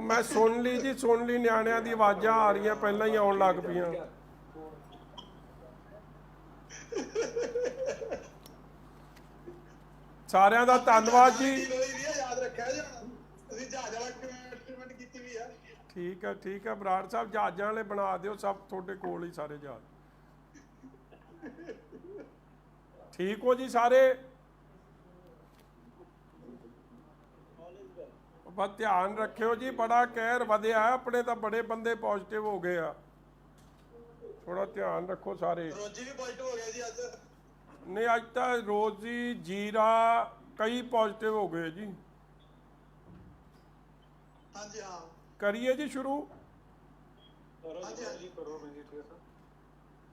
मैं सुन ली जी, सुन ली। ਨਿਆਣਿਆਂ ਦੀ ਆਵਾਜ਼ਾਂ ਆ ਰਹੀਆਂ, ਪਹਿਲਾਂ ਹੀ ਆਉਣ ਲੱਗ ਪਈਆਂ। ਸਾਰਿਆਂ ਦਾ ਧੰਨਵਾਦ ਜੀ। ठीक है ठीक है बराड़ साहब, जहाज़ों वाले बना दिओ, सब थोड़े कोल ही सारे जहाज। ठीक हो जी सारे? बस ध्यान रखियो जी, बड़ा कहर वधिया है अपने, तो बड़े बंदे पॉजिटिव हो गए आ, थोड़ा ध्यान रखो सारे। रोजी भी पॉजिटिव हो गया जी आज। नहीं अज तो रोजी जीरा कई पॉजिटिव हो गए जी। हाँ जी हाँ करिए जी शुरू।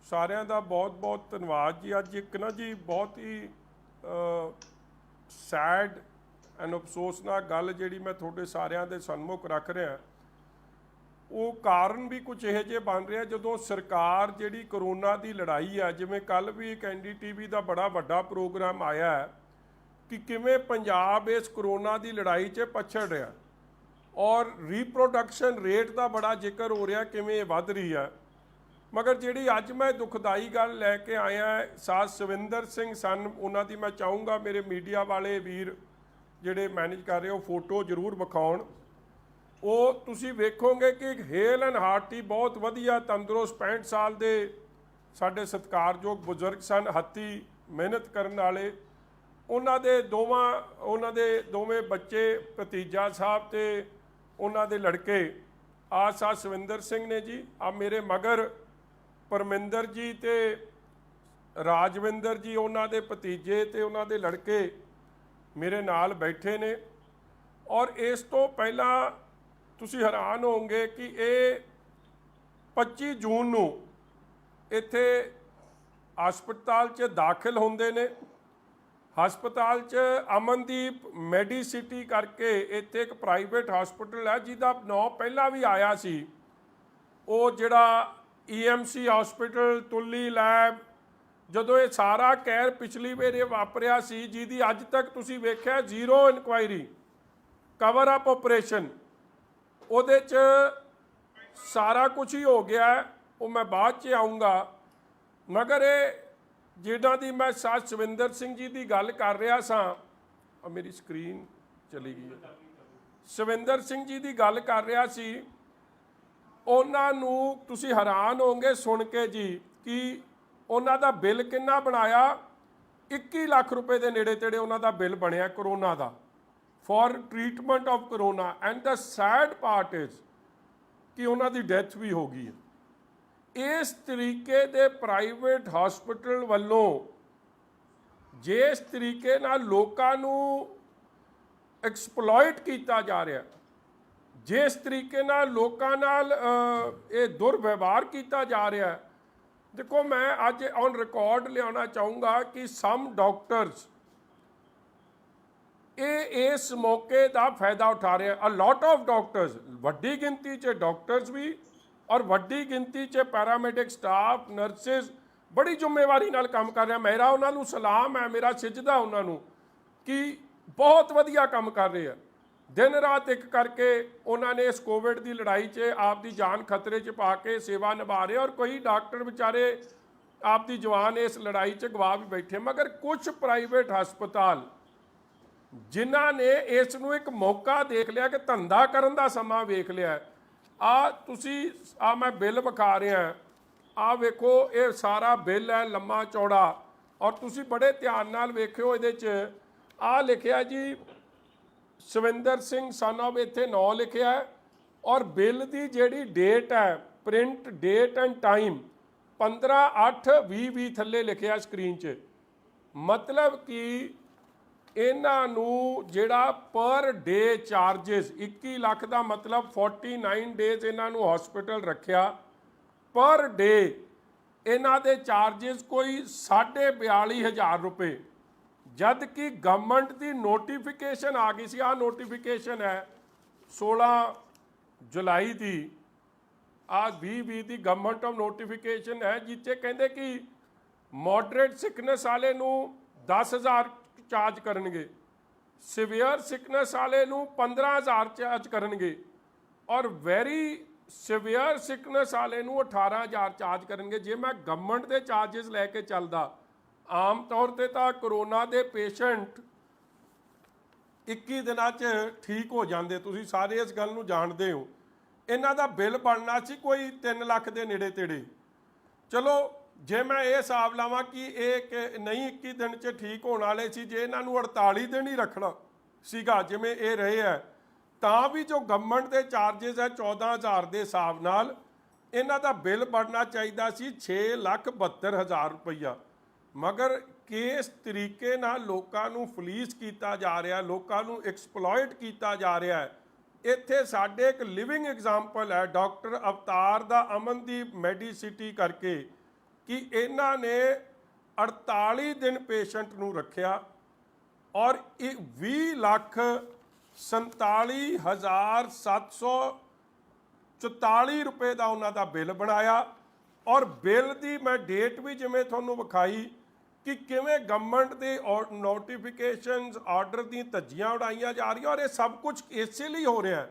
ਸਾਰਿਆਂ ਦਾ ਬਹੁਤ ਬਹੁਤ ਧੰਨਵਾਦ ਜੀ। ਅੱਜ ਇੱਕ ਨਾ ਜੀ ਬਹੁਤ ਹੀ ਸੈਡ ਐਂਡ ਅਫਸੋਸਨਾਕ ਗੱਲ ਜਿਹੜੀ ਮੈਂ ਤੁਹਾਡੇ ਸਾਰਿਆਂ ਦੇ ਸਨਮੁਖ ਰੱਖ ਰਿਹਾ, ਉਹ ਕਾਰਨ ਵੀ ਕੁਝ ਇਹੋ ਜਿਹੇ ਬਣ ਰਿਹਾ ਜਦੋਂ ਸਰਕਾਰ ਜਿਹੜੀ ਕਰੋਨਾ ਦੀ ਲੜਾਈ ਆ, ਜਿਵੇਂ ਕੱਲ੍ਹ ਵੀ ਇੱਕ NDTV ਦਾ ਬੜਾ ਵੱਡਾ ਪ੍ਰੋਗਰਾਮ ਆਇਆ ਹੈ ਕਿ ਕਿਵੇਂ ਪੰਜਾਬ ਇਸ ਕਰੋਨਾ ਦੀ ਲੜਾਈ 'ਚ ਪਛੜ ਰਿਹਾ, और रीप्रोडक्शन रेट का बड़ा जिक्र हो रहा किमें वध रही है। मगर जिहड़ी अज मैं दुखदाई गल लैके आया साथ सविंदर सिंह सन, उन्हां दी मैं चाहूँगा मेरे मीडिया वाले वीर जिहड़े मैनेज कर रहे हो फोटो जरूर विखाउण। वो तुसीं वेखोगे कि हेल एंड हार्टी बहुत वधिया तंदुरुस्त 65 साल के साडे सत्कारयोग बुजुर्ग सन, हत्थी मेहनत करन वाले। उन्हां दे दोवें बच्चे भतीजा साहब ते उन्हां दे लड़के आ सविंदर सिंह ने जी, आ मेरे मगर परमिंदर जी ते राजविंदर जी, उन्हां दे भतीजे ते उन्हां दे लड़के मेरे नाल बैठे ने। और इस तो पहला तुसीं हैरान होवोगे कि ये 25 जून नूं इत्थे हस्पताल च दाखिल होंदे ने। हस्पताल च अमनदीप मैਡੀਸਿਟੀ करके इत्थे एक प्राइवेट हॉस्पिटल है जिहदा नाम पहला भी आया सी, वो जिहड़ा EMC हॉस्पिटल तुली लैब, जदों ये सारा कहर पिछली वेरे वापरिया सी जिहदी अज तक तुसीं वेख्या जीरो इनकुआयरी, कवर अप ऑपरेशन, उहदे च सारा कुछ ही हो गया है, वो मैं बाद च आऊँगा। मगर ये जिन्हां दी मैं साथ सविंदर सिंह जी की गल कर रहा सां, मेरी स्क्रीन चली गई है, सविंदर सिंह जी की गल कर रहा सी, उन्हां नूं तुसीं हैरान होंगे सुन के जी कि उन्हां दा बिल किन्ना बनाया। 21 लाख रुपए के नेड़े तेड़े उन्हां दा बिल बनया करोना का, for treatment of corona. And the sad part is कि उन्हां दी डेथ भी हो गई है। इस तरीके दे प्राइवेट हॉस्पिटल वालों जिस तरीके नाल लोकां नूं एक्सप्लॉइट किया जा रहा, जिस तरीके नाल लोकां नाल ये दुर्व्यवहार किया जा रहा, देखो मैं अज ऑन रिकॉर्ड लियाना चाहूँगा कि सम डॉक्टर्स इस मौके का फायदा उठा रहे हैं। अ लॉट ऑफ डॉक्टर्स, वड्डी गिनती च डॉक्टर्स भी और वड्डी गिनती च पैरामेडिक स्टाफ, नर्सिस बड़ी जिम्मेवारी नाल काम कर रहे हैं। मेरा उन्होंने सलाम है, मेरा सिजदा उन्होंने कि बहुत वधिया काम कर रहे हैं, दिन रात एक करके उन्होंने इस कोविड की लड़ाई च आपकी जान खतरे च पा के सेवा निभा रहे। और कई डॉक्टर बेचारे आपकी जवान इस लड़ाई च गवा भी बैठे। मगर कुछ प्राइवेट हस्पताल जिन्हां ने इस नूं एक मौका देख लिया कि धंधा करन दा समा वेख लिया। तुसी मैं बिल विखा रहा, आ वेखो ये सारा बिल है लम्मा चौड़ा, और तुसी बड़े ध्यान नाल वेखियो इहदे च आ लिखिया जी सविंदर सिंह सन ऑफ, इत्थे 9 लिखिया है, और बिल की जिहड़ी डेट है प्रिंट डेट एंड टाइम 15/8/2020 थल्ले लिखिया स्क्रीन च। मतलब कि इन्हां नूं जिहड़ा पर डे चार्जिस 21 लाख का मतलब 49 डेज इन्हां नूं हॉस्पिटल रखिया, पर डे इन्हां दे चार्जिस कोई 42,500 रुपए, जद कि गवर्नमेंट की नोटिफिकेशन आ गई सी। आ नोटिफिकेशन है 16 जुलाई की, आ 2020 की गवर्नमेंट ऑफ नोटिफिकेशन है जिससे कहते कि मॉडरेट सिकनेस वाले नूं 10,000 चार्ज करनगे, ਸੀਵੀਅਰ ਸਿਕਨੈਸ ਵਾਲੇ ਨੂੰ 15000 ਚਾਰਜ ਕਰਨਗੇ ਔਰ ਵੈਰੀ ਸੀਵੀਅਰ ਸਿਕਨੈਸ ਵਾਲੇ ਨੂੰ 18000 ਚਾਰਜ ਕਰਨਗੇ। ਜੇ ਮੈਂ ਗਵਰਨਮੈਂਟ ਦੇ ਚਾਰजेस ਲੈ ਕੇ ਚੱਲਦਾ, ਆਮ ਤੌਰ ਤੇ ਤਾਂ ਕਰੋਨਾ ਦੇ ਪੇਸ਼ੈਂਟ 21 ਦਿਨਾਂ 'ਚ ਠੀਕ ਹੋ ਜਾਂਦੇ, ਤੁਸੀਂ ਸਾਰੇ ਇਸ ਗੱਲ ਨੂੰ ਜਾਣਦੇ ਹੋ। ਇਹਨਾਂ ਦਾ ਬਿੱਲ ਬਣਨਾ ਸੀ ਕੋਈ 3 ਲੱਖ ਦੇ ਨੇੜੇ ਤੇੜੇ। ਚਲੋ ਜੇ ਮੈਂ ਇਹ ਹਿਸਾਬ ਲਾਵਾਂ ਕਿ ਇਹ ਨਹੀਂ 21 ਦਿਨ 'ਚ ਠੀਕ ਹੋਣ ਵਾਲੇ ਸੀ, ਜੇ ਇਹਨਾਂ ਨੂੰ 48 ਦਿਨ ਹੀ ਰੱਖਣਾ ਸੀਗਾ ਜਿਵੇਂ ਇਹ ਰਹੇ ਹੈ, ਤਾਂ ਵੀ ਜੋ ਗਵਰਨਮੈਂਟ ਦੇ ਚਾਰजेस ਹੈ 14000 ਦੇ ਹਿਸਾਬ ਨਾਲ ਇਹਨਾਂ ਦਾ ਬਿੱਲ ਬਣਨਾ ਚਾਹੀਦਾ ਸੀ 6,72,000 ਰੁਪਈਆ। ਮਗਰ ਕਿਸ ਤਰੀਕੇ ਨਾਲ ਲੋਕਾਂ ਨੂੰ ਫਲੀਸ ਕੀਤਾ ਜਾ ਰਿਹਾ, ਲੋਕਾਂ ਨੂੰ ਐਕਸਪਲੋਇਟ ਕੀਤਾ ਜਾ ਰਿਹਾ ਹੈ। ਇੱਥੇ ਸਾਡੇ ਇੱਕ ਲਿਵਿੰਗ ਐਗਜ਼ਾਮਪਲ ਹੈ ਡਾਕਟਰ ਅਵਤਾਰ ਦਾ ਅਮਨਦੀਪ ਮੈਡੀਸਿਟੀ ਕਰਕੇ, ਕਿ ਇਹਨਾਂ ਨੇ 48 ਦਿਨ ਪੇਸ਼ੈਂਟ ਨੂੰ ਰੱਖਿਆ ਔਰ 20,47,744 ਰੁਪਏ ਦਾ ਉਹਨਾਂ ਦਾ ਬਿੱਲ ਬਣਾਇਆ। ਔਰ ਬਿੱਲ ਦੀ ਮੈਂ ਡੇਟ ਵੀ ਜਿਵੇਂ ਤੁਹਾਨੂੰ ਵਿਖਾਈ ਕਿ ਕਿਵੇਂ ਗਵਰਨਮੈਂਟ ਦੇ ਨੋਟੀਫਿਕੇਸ਼ਨਸ ਆਰਡਰ ਦੀ ਧੱਜੀਆਂ ਉਡਾਈਆਂ ਜਾ ਰਹੀਆਂ। ਔਰ ਇਹ ਸਭ ਕੁਝ ਇਸੇ ਲਈ ਹੋ ਰਿਹਾ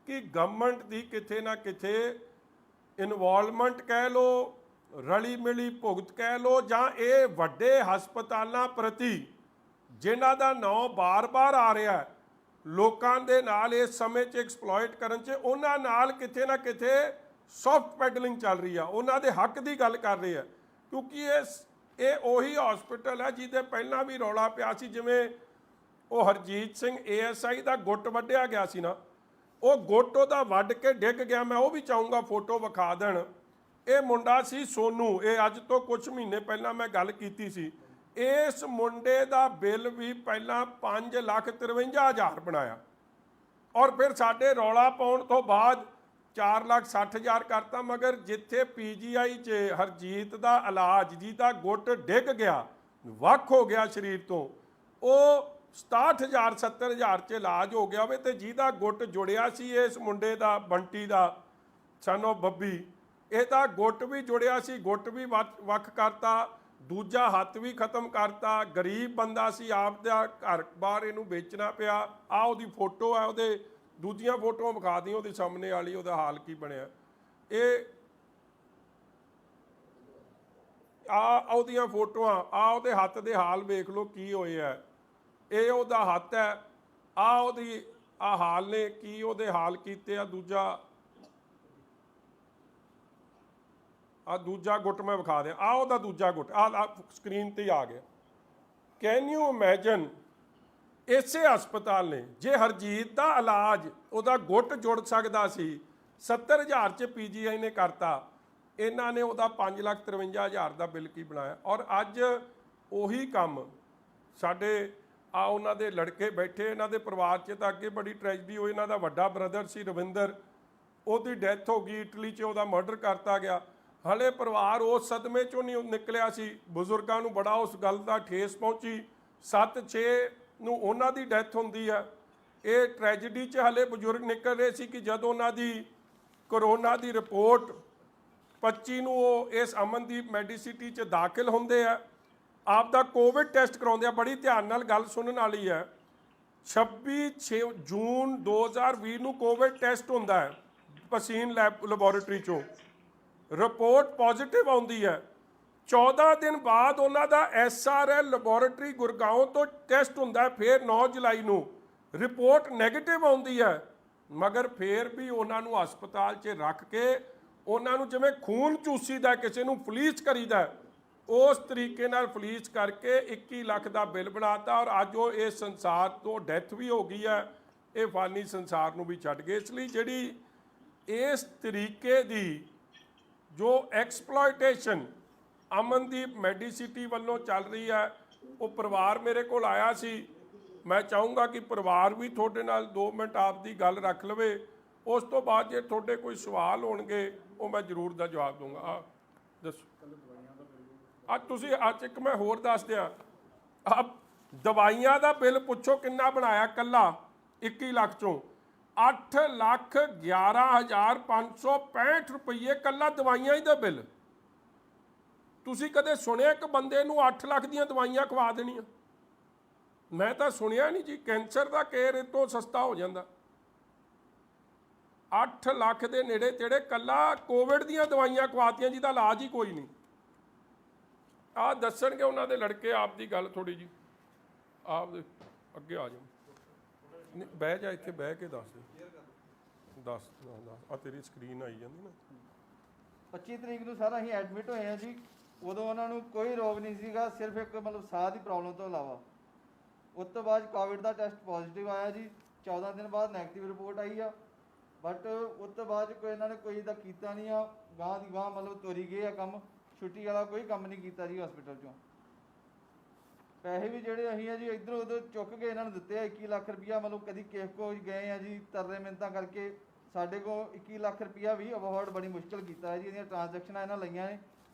ਕਿ ਗਵਰਨਮੈਂਟ ਦੀ ਕਿਤੇ ਨਾ ਕਿਤੇ ਇਨਵੋਲਵਮੈਂਟ ਕਹਿ ਲਓ, ਰਲੀ ਮਿਲੀ ਭੁਗਤ ਕਹਿ ਲਓ, ਜਾਂ ਇਹ ਵੱਡੇ ਹਸਪਤਾਲਾਂ ਪ੍ਰਤੀ ਜਿਨ੍ਹਾਂ ਦਾ ਨਾਂ ਬਾਰ-ਬਾਰ ਆ ਰਿਹਾ ਲੋਕਾਂ ਦੇ ਨਾਲ ਇਸ ਸਮੇਂ 'ਚ ਐਕਸਪਲੋਇਟ ਕਰਨ 'ਚ, ਉਹਨਾਂ ਨਾਲ ਕਿਤੇ ਨਾ ਕਿਤੇ ਸੌਫਟ ਪੈਡਲਿੰਗ ਚੱਲ ਰਹੀ ਆ, ਉਹਨਾਂ ਦੇ ਹੱਕ ਦੀ ਗੱਲ ਕਰ ਰਹੇ ਆ। ਕਿਉਂਕਿ ਇਹ ਉਹੀ ਹਸਪੀਟਲ ਹੈ ਜਿਹਦੇ ਪਹਿਲਾਂ ਵੀ ਰੌਲਾ ਪਿਆ ਸੀ, ਜਿਵੇਂ ਉਹ ਹਰਜੀਤ ਸਿੰਘ ASI ਦਾ ਗੁੱਟ ਵੱਢਿਆ ਗਿਆ ਸੀ ਨਾ, ਉਹ ਗੁੱਟ ਉਹਦਾ ਵੱਢ ਕੇ ਡਿੱਗ ਗਿਆ। ਮੈਂ ਉਹ ਵੀ ਚਾਹੂੰਗਾ ਫੋਟੋ ਵਿਖਾ ਦੇਣ। ਇਹ ਮੁੰਡਾ ਸੀ ਸੋਨੂ, ਇਹ ਅੱਜ ਤੋਂ ਕੁਝ ਮਹੀਨੇ ਪਹਿਲਾਂ ਮੈਂ ਗੱਲ ਕੀਤੀ ਸੀ। ਇਸ ਮੁੰਡੇ ਦਾ ਬਿੱਲ ਵੀ ਪਹਿਲਾਂ 5,53,000 ਬਣਾਇਆ ਔਰ ਫਿਰ ਸਾਡੇ ਰੌਲਾ ਪਾਉਣ ਤੋਂ ਬਾਅਦ 4,60,000 ਕਰਤਾ। ਮਗਰ ਜਿੱਥੇ PGI 'ਚ ਹਰਜੀਤ ਦਾ ਇਲਾਜ, ਜਿਹਦਾ ਗੁੱਟ ਡਿੱਗ ਗਿਆ, ਵੱਖ ਹੋ ਗਿਆ ਸਰੀਰ ਤੋਂ, ਉਹ 67,000 70,000 'ਚ ਇਲਾਜ ਹੋ ਗਿਆ ਹੋਵੇ, ਤੇ ਜਿਹਦਾ ਗੁੱਟ ਜੁੜਿਆ ਸੀ ਇਸ ਮੁੰਡੇ ਦਾ, ਬੰਟੀ ਦਾ, ਸਨ ਆਫ ਬੱਬੀ, ਇਹਦਾ ਗੁੱਟ ਵੀ ਜੁੜਿਆ ਸੀ, ਗੁੱਟ ਵੀ ਵੱਖ ਕਰਤਾ, ਦੂਜਾ ਹੱਥ ਵੀ ਖਤਮ ਕਰਤਾ। ਗਰੀਬ ਬੰਦਾ ਸੀ, ਆਪ ਦਾ ਘਰ ਬਾਹਰ ਇਹਨੂੰ ਵੇਚਣਾ ਪਿਆ। ਆਹ ਉਹਦੀ ਫੋਟੋ ਹੈ, ਉਹਦੇ ਦੂਜੀਆਂ ਫੋਟੋਆਂ ਵਿਖਾ ਦੀਆਂ, ਉਹਦੇ ਸਾਹਮਣੇ ਵਾਲੀ, ਉਹਦਾ ਹਾਲ ਕੀ ਬਣਿਆ। ਇਹ ਉਹਦੀਆਂ ਫੋਟੋਆਂ, ਉਹਦੇ ਹੱਥ ਦੇ ਹਾਲ ਵੇਖ ਲਓ ਕੀ ਹੋਏ ਆ। ਇਹ ਉਹਦਾ ਹੱਥ ਹੈ, ਉਹਦੀ ਹਾਲ ਨੇ ਕੀ ਉਹਦੇ ਹਾਲ ਕੀਤੇ ਆ। ਦੂਜਾ ਗੁੱਟ ਮੈਂ ਵਿਖਾ ਦਿਆਂ, ਉਹਦਾ ਦੂਜਾ ਗੁੱਟ ਸਕਰੀਨ ਤੇ ਆ ਗਿਆ। ਕੈਨ ਯੂ ਇਮੈਜਨ, ਇਸੇ ਹਸਪਤਾਲ ਨੇ ਜੇ ਹਰਜੀਤ ਦਾ ਇਲਾਜ, ਉਹਦਾ ਗੁੱਟ ਜੁੜ ਸਕਦਾ ਸੀ, 70,000 'ਚ PGI ਨੇ ਕਰਤਾ, ਇਹਨਾਂ ਨੇ ਉਹਦਾ 5,53,000 ਦਾ ਬਿੱਲ ਕੀ ਬਣਾਇਆ। ਔਰ ਅੱਜ ਉਹੀ ਕੰਮ ਸਾਡੇ ਉਹਨਾਂ ਦੇ ਲੜਕੇ ਬੈਠੇ, ਇਹਨਾਂ ਦੇ ਪਰਿਵਾਰ 'ਚ ਤਾਂ ਅੱਗੇ ਬੜੀ ਟ੍ਰੈਜਡੀ ਹੋਈ। ਇਹਨਾਂ ਦਾ ਵੱਡਾ ਬ੍ਰਦਰ ਸੀ ਰਵਿੰਦਰ, ਉਹਦੀ ਡੈਥ ਹੋ ਗਈ ਇਟਲੀ 'ਚ, ਉਹਦਾ ਮਰਡਰ ਕਰਤਾ ਗਿਆ। ਹਲੇ ਪਰਿਵਾਰ ਉਸ ਸਦਮੇ 'ਚੋਂ ਨਹੀਂ ਨਿਕਲਿਆ ਸੀ। ਬਜ਼ੁਰਗਾਂ ਨੂੰ ਬੜਾ ਉਸ ਗੱਲ ਦਾ ਠੇਸ ਪਹੁੰਚੀ। 7/6 ਨੂੰ ਉਹਨਾਂ ਦੀ ਡੈਥ ਹੁੰਦੀ ਹੈ। ਇਹ ਟ੍ਰੈਜਡੀ 'ਚ ਹਲੇ ਬਜ਼ੁਰਗ ਨਿਕਲ ਰਹੇ ਸੀ ਕਿ ਜਦੋਂ ਉਹਨਾਂ ਦੀ ਕਰੋਨਾ ਦੀ ਰਿਪੋਰਟ 25 ਨੂੰ ਉਹ ਇਸ ਅਮਨਦੀਪ ਮੈਡੀਸਿਟੀ 'ਚ ਦਾਖਲ ਹੁੰਦੇ ਆ, ਆਪ ਦਾ ਕੋਵਿਡ ਟੈਸਟ ਕਰਾਉਂਦੇ ਆ। ਬੜੀ ਧਿਆਨ ਨਾਲ ਗੱਲ ਸੁਣਨ ਵਾਲੀ ਹੈ। 26 ਜੂਨ 2020 ਨੂੰ ਕੋਵਿਡ ਟੈਸਟ ਹੁੰਦਾ ਹੈ ਪਸੀਨ ਲੈਬੋਰੇਟਰੀ 'ਚੋਂ, ਰਿਪੋਰਟ ਪੋਜ਼ਿਟਿਵ ਆਉਂਦੀ ਹੈ। 14 ਦਿਨ ਬਾਅਦ ਉਹਨਾਂ ਦਾ SRL ਲੈਬੋਰੇਟਰੀ ਗੁਰਗਾਉਂ ਤੋਂ ਟੈਸਟ ਹੁੰਦਾ ਹੈ, ਫਿਰ 9 ਜੁਲਾਈ ਨੂੰ ਰਿਪੋਰਟ ਨੈਗੇਟਿਵ ਆਉਂਦੀ ਹੈ। ਮਗਰ ਫਿਰ ਵੀ ਉਹਨਾਂ ਨੂੰ ਹਸਪਤਾਲ 'ਚ ਰੱਖ ਕੇ ਉਹਨਾਂ ਨੂੰ ਜਿਵੇਂ ਖੂਨ ਚੂਸੀਦਾ, ਕਿਸੇ ਨੂੰ ਫਲੀਸ ਕਰੀਦਾ, ਉਸ ਤਰੀਕੇ ਨਾਲ ਫਲੀਸ ਕਰਕੇ 21 ਲੱਖ ਦਾ ਬਿੱਲ ਬਣਾਤਾ। ਔਰ ਅੱਜ ਉਹ ਇਸ ਸੰਸਾਰ ਤੋਂ ਡੈਥ ਵੀ ਹੋ ਗਈ ਹੈ, ਇਹ ਫਾਨੀ ਸੰਸਾਰ ਨੂੰ ਵੀ ਛੱਡ ਗਏ। ਇਸ ਲਈ ਜਿਹੜੀ ਇਸ ਤਰੀਕੇ ਦੀ ਜੋ ਐਕਸਪਲੋਇਟੇਸ਼ਨ ਅਮਨਦੀਪ ਮੈਡੀਸਿਟੀ ਵੱਲੋਂ ਚੱਲ ਰਹੀ ਹੈ, ਉਹ ਪਰਿਵਾਰ ਮੇਰੇ ਕੋਲ ਆਇਆ ਸੀ। ਮੈਂ ਚਾਹੂੰਗਾ ਕਿ ਪਰਿਵਾਰ ਵੀ ਤੁਹਾਡੇ ਨਾਲ 2 ਮਿੰਟ ਆਪ ਦੀ ਗੱਲ ਰੱਖ ਲਵੇ। ਉਸ ਤੋਂ ਬਾਅਦ ਜੇ ਤੁਹਾਡੇ ਕੋਈ ਸਵਾਲ ਹੋਣਗੇ ਉਹ ਮੈਂ ਜ਼ਰੂਰ ਦਾ ਜਵਾਬ ਦੂੰਗਾ। ਦੱਸੋ ਤੁਸੀਂ ਅੱਜ ਇੱਕ ਮੈਂ ਹੋਰ ਦੱਸ ਦਿਆਂ, ਦਵਾਈਆਂ ਦਾ ਬਿੱਲ ਪੁੱਛੋ ਕਿੰਨਾ ਬਣਾਇਆ। ਇਕੱਲਾ 21 ਲੱਖ 'ਚੋਂ 8,11,565 ਰੁਪਏ ਇਕੱਲਾ ਦਵਾਈਆਂ ਹੀ ਦਾ ਬਿੱਲ। ਤੁਸੀਂ ਕਦੇ ਸੁਣਿਆ ਇੱਕ ਬੰਦੇ ਨੂੰ 8 ਲੱਖ ਦੀਆਂ ਦਵਾਈਆਂ ਖਵਾ ਦੇਣੀਆਂ? ਮੈਂ ਤਾਂ ਸੁਣਿਆ ਨਹੀਂ ਜੀ ਕੈਂਸਰ ਦਾ ਕੇਅਰ ਇਹ ਤੋਂ ਸਸਤਾ ਹੋ ਜਾਂਦਾ। 8 ਲੱਖ ਦੇ ਨੇੜੇ ਤੇੜੇ ਕੱਲਾ ਕੋਵਿਡ ਦੀਆਂ ਦਵਾਈਆਂ ਖਵਾਤੀਆਂ ਜਿਹਦਾ ਇਲਾਜ ਹੀ ਕੋਈ ਨਹੀਂ। ਆਹ ਦੱਸਣਗੇ ਉਹਨਾਂ ਦੇ ਲੜਕੇ। ਆਪ ਦੀ ਗੱਲ ਥੋੜੀ ਜੀ ਆਪ ਦੇ ਅੱਗੇ ਆ ਜਾਓ। ਨਹੀਂ ਬਹਿ ਜਾ ਇੱਥੇ ਬਹਿ ਕੇ ਦੱਸ ਦੱਸ ਆ ਤੇਰੀ ਸਕਰੀਨ ਆਈ ਜਾਂਦੀ ਨਾ। 25 ਤਰੀਕ ਨੂੰ ਸਾਰਾ ਅਸੀਂ ਐਡਮਿਟ ਹੋਏ ਆ ਜੀ। ਉਦੋਂ ਉਹਨਾਂ ਨੂੰ ਕੋਈ ਰੋਗ ਨਹੀਂ ਸੀਗਾ, ਸਿਰਫ ਇੱਕ ਮਤਲਬ ਸਾਹ ਦੀ ਪ੍ਰੋਬਲਮ ਤੋਂ ਇਲਾਵਾ। ਉਸ ਤੋਂ ਬਾਅਦ ਕੋਵਿਡ ਦਾ ਟੈਸਟ ਪੋਜ਼ਿਟਿਵ ਆਇਆ ਜੀ। 14 ਦਿਨ ਬਾਅਦ ਨੈਗੇਟਿਵ ਰਿਪੋਰਟ ਆਈ ਆ। ਬਟ ਉਸ ਤੋਂ ਬਾਅਦ ਕੋਈ ਇਹਨਾਂ ਨੇ ਕੋਈ ਦਾ ਕੀਤਾ ਨਹੀਂ ਆ। ਗਾਂ ਦੀ ਗਾਂ ਮਤਲਬ ਤੋਰੀ ਗਏ ਆ ਕੰਮ। ਛੁੱਟੀ ਵਾਲਾ ਕੋਈ ਕੰਮ ਨਹੀਂ ਕੀਤਾ ਜੀ ਹਸਪੀਟਲ 'ਚੋਂ। ਪੈਸੇ ਵੀ ਜਿਹੜੇ ਅਸੀਂ ਆ ਜੀ ਇੱਧਰੋਂ ਉੱਧਰ ਚੁੱਕ ਕੇ ਇਹਨਾਂ ਨੂੰ ਦਿੱਤੇ ਆ। 21 ਲੱਖ ਰੁਪਈਆ ਮਤਲਬ ਕਦੀ ਕਿਸੇ ਕੋਲ ਗਏ ਆ ਜੀ ਤਰਲੇ ਮਿੰਨਤਾਂ ਕਰਕੇ। ਸਾਡੇ ਕੋਲ 21 ਲੱਖ ਰੁਪਈਆ ਵੀ ਅਵਾਰਡ ਬੜੀ ਮੁਸ਼ਕਿਲ ਕੀਤਾ ਹੈ ਜੀ। ਇਹਦੀਆਂ ਟ੍ਰਾਂਜੈਕਸ਼ਨਾਂ ਇਹਨਾਂ ਲਈਆਂ ਨੇ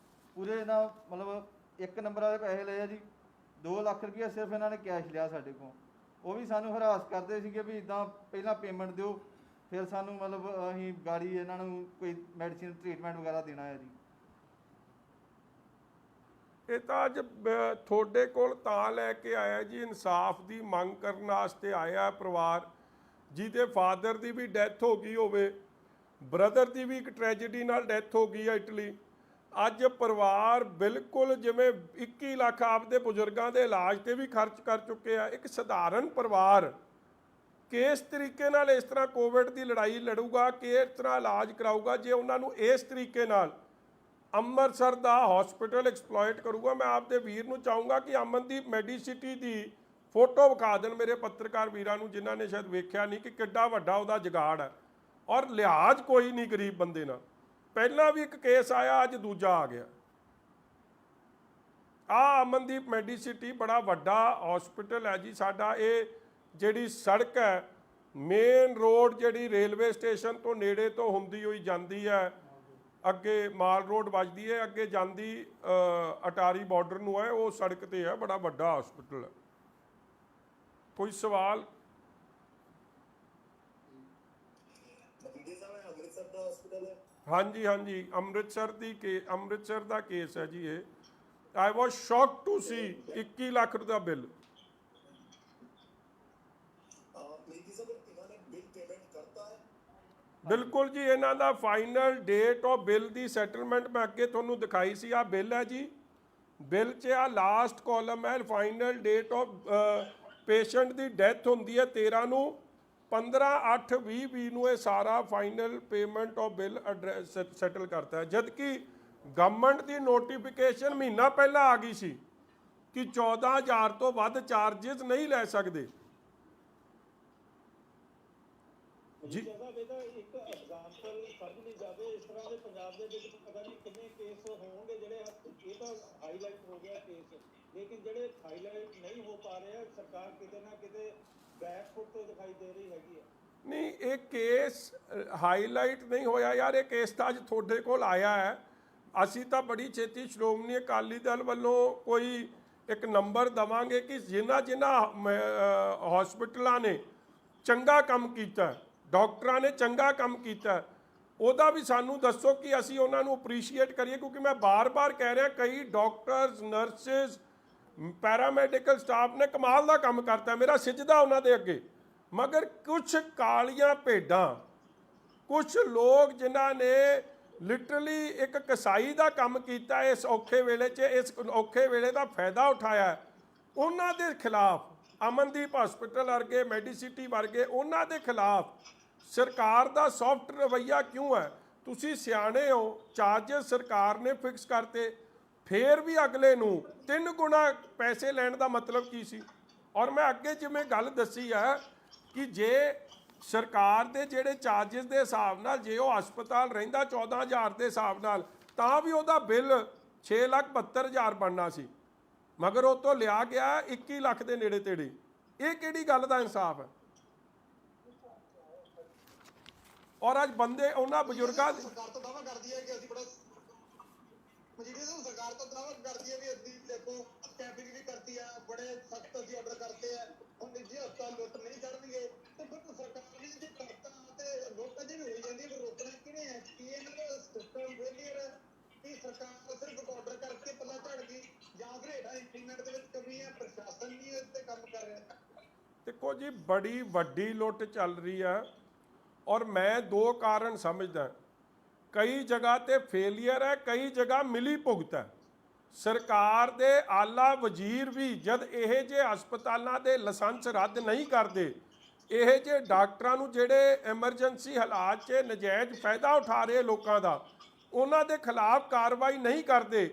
ਪੂਰੇ। ਇਹਨਾਂ ਮਤਲਬ 1 ਨੰਬਰ ਵਾਲੇ ਪੈਸੇ ਲਏ ਆ ਜੀ। 2 ਲੱਖ ਰੁਪਈਆ ਸਿਰਫ ਇਹਨਾਂ ਨੇ ਕੈਸ਼ ਲਿਆ ਸਾਡੇ ਕੋਲ। ਉਹ ਵੀ ਸਾਨੂੰ ਹਰਾਸ ਕਰਦੇ ਸੀਗੇ ਵੀ ਇੱਦਾਂ ਪਹਿਲਾਂ ਪੇਮੈਂਟ ਦਿਓ, ਫਿਰ ਸਾਨੂੰ ਮਤਲਬ ਅਸੀਂ ਗਾੜੀ ਇਹਨਾਂ ਨੂੰ ਕੋਈ ਮੈਡੀਸਿਨ ਟ੍ਰੀਟਮੈਂਟ ਵਗੈਰਾ ਦੇਣਾ ਹੈ ਜੀ। ਇਹ ਤਾਂ ਅੱਜ ਤੁਹਾਡੇ ਕੋਲ ਤਾਂ ਲੈ ਕੇ ਆਇਆ ਜੀ, ਇਨਸਾਫ ਦੀ ਮੰਗ ਕਰਨ ਵਾਸਤੇ ਆਇਆ ਪਰਿਵਾਰ ਜਿਹਦੇ ਫਾਦਰ ਦੀ ਵੀ ਡੈਥ ਹੋ ਗਈ ਹੋਵੇ, ਬ੍ਰਦਰ ਦੀ ਵੀ ਇੱਕ ਟ੍ਰੈਜੇਡੀ ਨਾਲ ਡੈਥ ਹੋ ਗਈ ਹੈ ਇਟਲੀ। ਅੱਜ ਪਰਿਵਾਰ ਬਿਲਕੁਲ ਜਿਵੇਂ 21 ਲੱਖ ਆਪਦੇ ਬਜ਼ੁਰਗਾਂ ਦੇ ਇਲਾਜ ਤੇ ਵੀ ਖਰਚ ਕਰ ਚੁੱਕੇ ਆ। ਇੱਕ ਸਧਾਰਨ ਪਰਿਵਾਰ ਕਿਸ ਤਰੀਕੇ ਨਾਲ ਇਸ ਤਰ੍ਹਾਂ ਕੋਵਿਡ ਦੀ ਲੜਾਈ ਲੜੂਗਾ, ਕਿਸ ਤਰ੍ਹਾਂ ਇਲਾਜ ਕਰਾਊਗਾ ਜੇ ਉਹਨਾਂ ਨੂੰ ਇਸ ਤਰੀਕੇ ਨਾਲ ਅੰਮ੍ਰਿਤਸਰ ਦਾ ਹਸਪੀਟਲ ਐਕਸਪਲੋਇਟ ਕਰੂਗਾ। ਮੈਂ ਆਪਦੇ ਵੀਰ ਨੂੰ ਚਾਹੂੰਗਾ ਕਿ ਅਮਨਦੀਪ ਮੈਡੀਸਿਟੀ ਦੀ ਫੋਟੋ ਵਿਖਾ ਦੇਣ ਮੇਰੇ ਪੱਤਰਕਾਰ ਵੀਰਾਂ ਨੂੰ, ਜਿਨ੍ਹਾਂ ਨੇ ਸ਼ਾਇਦ ਵੇਖਿਆ ਨਹੀਂ ਕਿ ਕਿੱਡਾ ਵੱਡਾ ਉਹਦਾ ਜੁਗਾੜ ਹੈ ਔਰ ਲਿਹਾਜ਼ ਕੋਈ ਨਹੀਂ ਗਰੀਬ ਬੰਦੇ ਨਾਲ। ਪਹਿਲਾਂ ਵੀ ਇੱਕ ਕੇਸ ਆਇਆ, ਅੱਜ ਦੂਜਾ ਆ ਗਿਆ। ਆ ਅਮਨਦੀਪ ਮੈਡੀਸਿਟੀ ਬੜਾ ਵੱਡਾ ਹਸਪੀਟਲ ਹੈ ਜੀ ਸਾਡਾ। ਇਹ ਜਿਹੜੀ ਸੜਕ ਹੈ ਮੇਨ ਰੋਡ ਜਿਹੜੀ ਰੇਲਵੇ ਸਟੇਸ਼ਨ ਤੋਂ ਨੇੜੇ ਤੋਂ ਹੁੰਦੀ ਹੋਈ ਜਾਂਦੀ ਹੈ, ਅੱਗੇ ਮਾਲ ਰੋਡ ਵੱਜਦੀ ਹੈ, ਅੱਗੇ ਜਾਂਦੀ ਅਟਾਰੀ ਬਾਰਡਰ ਨੂੰ ਹੈ, ਉਹ ਸੜਕ ਤੇ ਹੈ। ਬੜਾ ਵੱਡਾ ਹਸਪੀਟਲ ਹੈ। ਕੋਈ ਸਵਾਲ? ਹਾਂਜੀ ਹਾਂਜੀ, ਅੰਮ੍ਰਿਤਸਰ ਦਾ ਕੇਸ ਹੈ ਜੀ ਇਹ। I was shocked to see 21 lakh ਦਾ ਬਿੱਲ। ਬਿਲਕੁਲ ਜੀ, ਇਹਨਾਂ ਦਾ ਫਾਈਨਲ ਡੇਟ ਆਫ ਬਿੱਲ ਦੀ ਸੈਟਲਮੈਂਟ ਮੈਂ ਅੱਗੇ ਤੁਹਾਨੂੰ ਦਿਖਾਈ ਸੀ। ਆ ਬਿੱਲ ਹੈ ਜੀ। ਬਿੱਲ 'ਚ ਆ ਲਾਸਟ ਕਾਲਮ ਹੈ final date of patient the death ਹੁੰਦੀ ਹੈ 13 ਨੂੰ, 15/8/2020 ਨੂੰ ਇਹ ਸਾਰਾ final payment of bill address settle ਕਰਤਾ ਹੈ। ਜਦ ਕਿ ਗਵਰਨਮੈਂਟ ਦੀ ਨੋਟੀਫਿਕੇਸ਼ਨ ਮਹੀਨਾ ਪਹਿਲਾਂ ਆ ਗਈ ਸੀ ਕਿ 14,000 ਤੋਂ ਵੱਧ ਚਾਰजेस ਨਹੀਂ ਲੈ ਸਕਦੇ ਜੀ। ਇੱਕ ਐਗਜ਼ਾਮਪਲ ਸਮਝ ਜਾਵੇ ਇਸ ਤਰ੍ਹਾਂ ਦੇ ਪੰਜਾਬ ਦੇ ਵਿੱਚ ਪਤਾ ਨਹੀਂ ਕਿੰਨੇ ਕੇਸ ਹੋਣਗੇ ਜਿਹੜੇ ਇਹ ਤਾਂ ਹਾਈਲਾਈਟ ਹੋ ਗਿਆ ਕੇਸ, ਲੇਕਿਨ ਜਿਹੜੇ ਹਾਈਲਾਈਟ ਨਹੀਂ ਹੋ ਪਾ ਰਹੇ ਸਰਕਾਰ ਕਿਤੇ ਨਾ ਕਿਤੇ ਬੈਕਫੁੱਟ ਤੇ ਦਿਖਾਈ ਦੇ ਰਹੀ ਹੈਗੀ ਹੈ। ਨਹੀਂ, ਇਹ ਕੇਸ ਹਾਈਲਾਈਟ ਨਹੀਂ ਹੋਇਆ ਯਾਰ। ਇਹ ਕੇਸ ਤਾਂ ਅੱਜ ਤੁਹਾਡੇ ਕੋਲ ਆਇਆ ਹੈ। ਅਸੀਂ ਤਾਂ ਬੜੀ ਛੇਤੀ ਸ਼੍ਰੋਮਣੀ ਅਕਾਲੀ ਦਲ ਵੱਲੋਂ ਕੋਈ ਇੱਕ ਨੰਬਰ ਦੇਵਾਂਗੇ ਕਿ ਜਿਨ੍ਹਾਂ ਹਸਪੀਟਲਾਂ ਨੇ ਚੰਗਾ ਕੰਮ ਕੀਤਾ, ਡਾਕਟਰਾਂ ਨੇ ਚੰਗਾ ਕੰਮ ਕੀਤਾ, ਉਹਦਾ ਵੀ ਸਾਨੂੰ ਦੱਸੋ ਕਿ ਅਸੀਂ ਉਹਨਾਂ ਨੂੰ ਅਪਰੀਸ਼ੀਏਟ ਕਰੀਏ। ਕਿਉਂਕਿ ਮੈਂ ਬਾਰ-ਬਾਰ ਕਹਿ ਰਿਹਾ ਕਈ ਡਾਕਟਰਸ, ਨਰਸਿਸ, ਪੈਰਾਮੈਡੀਕਲ ਸਟਾਫ ਨੇ ਕਮਾਲ ਦਾ ਕੰਮ ਕਰਤਾ, ਮੇਰਾ ਸਿਜਦਾ ਉਹਨਾਂ ਦੇ ਅੱਗੇ। ਮਗਰ ਕੁਝ ਕਾਲੀਆਂ ਭੇਡਾਂ, ਕੁਝ ਲੋਕ ਜਿਨ੍ਹਾਂ ਨੇ ਲਿਟਰਲੀ ਇੱਕ ਕਸਾਈ ਦਾ ਕੰਮ ਕੀਤਾ ਇਸ ਔਖੇ ਵੇਲੇ 'ਚ, ਇਸ ਔਖੇ ਵੇਲੇ ਦਾ ਫਾਇਦਾ ਉਠਾਇਆ, ਉਹਨਾਂ ਦੇ ਖਿਲਾਫ, ਅਮਨਦੀਪ ਹਸਪੀਟਲ ਵਰਗੇ, ਮੈਡੀਸਿਟੀ ਵਰਗੇ, ਉਹਨਾਂ ਦੇ ਖਿਲਾਫ ਸਰਕਾਰ ਦਾ ਸੌਫਟ ਰਵੱਈਆ ਕਿਉਂ ਹੈ? ਤੁਸੀਂ ਸਿਆਣੇ ਹੋ, ਚਾਰजेस ਸਰਕਾਰ ਨੇ ਫਿਕਸ ਕਰਤੇ, ਫੇਰ ਵੀ ਅਗਲੇ ਨੂੰ 3 ਗੁਣਾ ਪੈਸੇ ਲੈਣ ਦਾ ਮਤਲਬ ਕੀ ਸੀ? ਔਰ ਮੈਂ ਅੱਗੇ ਜਿਵੇਂ ਗੱਲ ਦੱਸੀ ਹੈ ਕਿ ਜੇ ਸਰਕਾਰ ਦੇ ਜਿਹੜੇ ਚਾਰजेस ਦੇ ਹਿਸਾਬ ਨਾਲ ਜੇ ਉਹ ਹਸਪਤਾਲ ਰਹਿੰਦਾ 14,000 ਦੇ ਹਿਸਾਬ ਨਾਲ, ਤਾਂ ਵੀ ਉਹਦਾ ਬਿੱਲ 6,72,000 ਬਣਨਾ ਸੀ। ਮਗਰ ਉਹ ਤੋਂ ਲਿਆ ਗਿਆ 21 ਲੱਖ ਦੇ ਨੇੜੇ ਤੇੜੇ। ਇਹ ਕਿਹੜੀ ਗੱਲ ਦਾ ਇਨਸਾਫ ਹੈ? ਔਰ ਅੱਜ ਬੰਦੇ ਉਹਨਾਂ ਬਜ਼ੁਰਗਾਂ ਸਰਕਾਰ ਤਾਂ ਦਾਅਵਾ ਕਰਦੀ ਹੈ ਕਿ ਅਸੀਂ ਬੜਾ ਮਜੀਠੀਆ ਸਾਹਿਬ, ਸਰਕਾਰ ਤਾਂ ਦਾਅਵਾ ਕਰਦੀ ਹੈ ਵੀ ਅਸੀਂ ਦੇਖੋ ਕੈਂਪਿੰਗ ਵੀ ਕਰਤੀ ਹੈ, ਬੜੇ ਸਖਤ ਅਸੀਂ ਆਰਡਰ ਕਰਤੇ ਹੈ, ਹੁਣ ਨਿੱਜੀ ਹਸਪਤਾਲ ਲੁੱਟ ਨਹੀਂ ਕਰਨਗੇ। ਤੇ ਫਿਰ ਸਰਕਾਰ ਨੇ ਜੇ ਕਰਤਾ ਤੇ ਲੁੱਟ ਅਜੇ ਵੀ ਹੋਈ ਜਾਂਦੀ ਹੈ, ਫਿਰ ਰੋਕਣਾ ਕਿਹਨੇ ਹੈ? ਕੀ ਇਹਨਾਂ ਦਾ ਸਿਸਟਮ ਫੇਲੀਅਰ ਹੈ ਕਿ ਸਰਕਾਰ ਸਿਰਫ ਆਰਡਰ ਕਰਕੇ ਪੱਲਾ ਝੜ ਗਈ, ਜਾਂ ਫਿਰ ਹੇਠਾਂ ਇੰਪਲੀਮੈਂਟ ਦੇ ਵਿੱਚ ਕਮੀ ਹੈ, ਪ੍ਰਸ਼ਾਸਨ ਨਹੀਂ ਇਸ ਤੇ ਕੰਮ ਕਰ ਰਿਹਾ? ਦੇਖੋ ਜੀ, ਬੜੀ ਵੱਡੀ ਲੁੱਟ ਚੱਲ ਰਹੀ ਆ ਔਰ ਮੈਂ ਦੋ ਕਾਰਨ ਸਮਝਦਾ। ਕਈ ਜਗ੍ਹਾ ਤੇ ਫੇਲੀਅਰ ਹੈ, ਕਈ ਜਗ੍ਹਾ ਮਿਲੀ ਭੁਗਤ ਹੈ। ਸਰਕਾਰ ਦੇ ਆਲਾ ਵਜ਼ੀਰ ਵੀ ਜਦ ਇਹ ਜਿਹੇ ਹਸਪਤਾਲਾਂ ਦੇ ਲਾਇਸੈਂਸ ਰੱਦ ਨਹੀਂ ਕਰਦੇ, ਇਹ ਜਿਹੇ ਡਾਕਟਰਾਂ ਨੂੰ ਜਿਹੜੇ ਐਮਰਜੈਂਸੀ ਹਾਲਾਤ 'ਚ ਨਜਾਇਜ਼ ਫਾਇਦਾ ਉਠਾ ਰਹੇ ਲੋਕਾਂ ਦਾ, ਉਹਨਾਂ ਦੇ ਖਿਲਾਫ ਕਾਰਵਾਈ ਨਹੀਂ ਕਰਦੇ,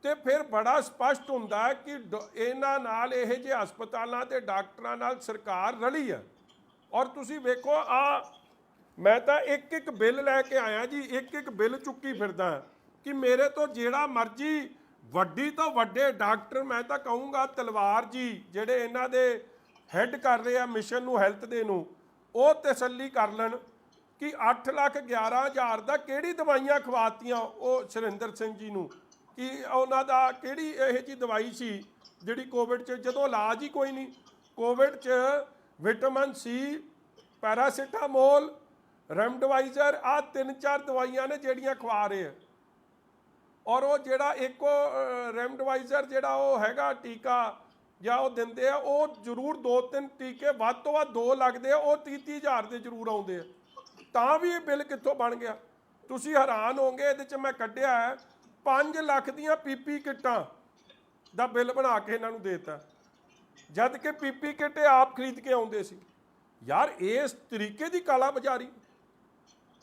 ਤੇ ਫਿਰ ਬੜਾ ਸਪਸ਼ਟ ਹੁੰਦਾ ਹੈ ਕਿ ਇਹਨਾਂ ਨਾਲ, ਇਹ ਜਿਹੇ ਹਸਪਤਾਲਾਂ ਦੇ ਡਾਕਟਰਾਂ ਨਾਲ ਸਰਕਾਰ ਰਲੀ ਹੈ। ਔਰ ਤੁਸੀਂ ਵੇਖੋ, ਮੈਂ ਤਾਂ ਇੱਕ ਇੱਕ ਬਿੱਲ ਲੈ ਕੇ ਆਇਆ ਜੀ, ਇੱਕ ਇੱਕ ਬਿੱਲ ਚੁੱਕੀ ਫਿਰਦਾ ਕਿ ਮੇਰੇ ਤੋਂ ਜਿਹੜਾ ਮਰਜ਼ੀ ਵੱਡੀ ਤੋਂ ਵੱਡੇ ਡਾਕਟਰ, ਮੈਂ ਤਾਂ ਕਹੂੰਗਾ ਤਲਵਾਰ ਜੀ ਜਿਹੜੇ ਇਹਨਾਂ ਦੇ ਹੈੱਡ ਕਰ ਰਹੇ ਆ ਮਿਸ਼ਨ ਨੂੰ, ਹੈਲਥ ਦੇ ਨੂੰ, ਉਹ ਤਸੱਲੀ ਕਰ ਲੈਣ ਕਿ 8,11,000 ਦਾ ਕਿਹੜੀ ਦਵਾਈਆਂ ਖਵਾਤੀਆਂ ਉਹ ਸੁਰਿੰਦਰ ਸਿੰਘ ਜੀ ਨੂੰ, ਕਿ ਉਹਨਾਂ ਦਾ ਕਿਹੜੀ ਇਹ ਜਿਹੀ ਦਵਾਈ ਸੀ ਜਿਹੜੀ ਕੋਵਿਡ 'ਚ, ਜਦੋਂ ਇਲਾਜ ਹੀ ਕੋਈ ਨਹੀਂ। ਕੋਵਿਡ 'ਚ ਵਿਟਾਮਿਨ ਸੀ, ਪੈਰਾਸੀਟਾਮੋਲ, ਰੈਮਡੇਸਿਵਿਰ, ਆਹ 3-4 ਦਵਾਈਆਂ ਨੇ ਜਿਹੜੀਆਂ ਖਵਾ ਰਹੇ ਆ। ਔਰ ਉਹ ਜਿਹੜਾ ਇੱਕੋ ਰੈਮਡੇਸਿਵਿਰ ਜਿਹੜਾ ਉਹ ਹੈਗਾ ਟੀਕਾ ਜਾਂ ਉਹ ਦਿੰਦੇ ਆ, ਉਹ ਜ਼ਰੂਰ 2-3 ਟੀਕੇ ਵੱਧ ਤੋਂ ਵੱਧ 2 ਲੱਗਦੇ ਆ, ਉਹ 30-30,000 ਦੇ ਜ਼ਰੂਰ ਆਉਂਦੇ ਆ। ਤਾਂ ਵੀ ਇਹ ਬਿੱਲ ਕਿੱਥੋਂ ਬਣ ਗਿਆ? ਤੁਸੀਂ ਹੈਰਾਨ ਹੋਗੇ। ਇਹਦੇ 'ਚ ਮੈਂ ਕੱਢਿਆ 5 ਲੱਖ ਦੀਆਂ ਪੀਪੀ ਕਿੱਟਾਂ ਦਾ ਬਿੱਲ ਬਣਾ ਕੇ ਇਹਨਾਂ ਨੂੰ ਦੇਤਾ, ਜਦ ਕਿ ਪੀਪੀ ਕਿੱਟ ਆਪ ਖਰੀਦ ਕੇ ਆਉਂਦੇ ਸੀ। ਯਾਰ ਇਸ ਤਰੀਕੇ ਦੀ ਕਾਲਾ ਬਾਜ਼ਾਰੀ,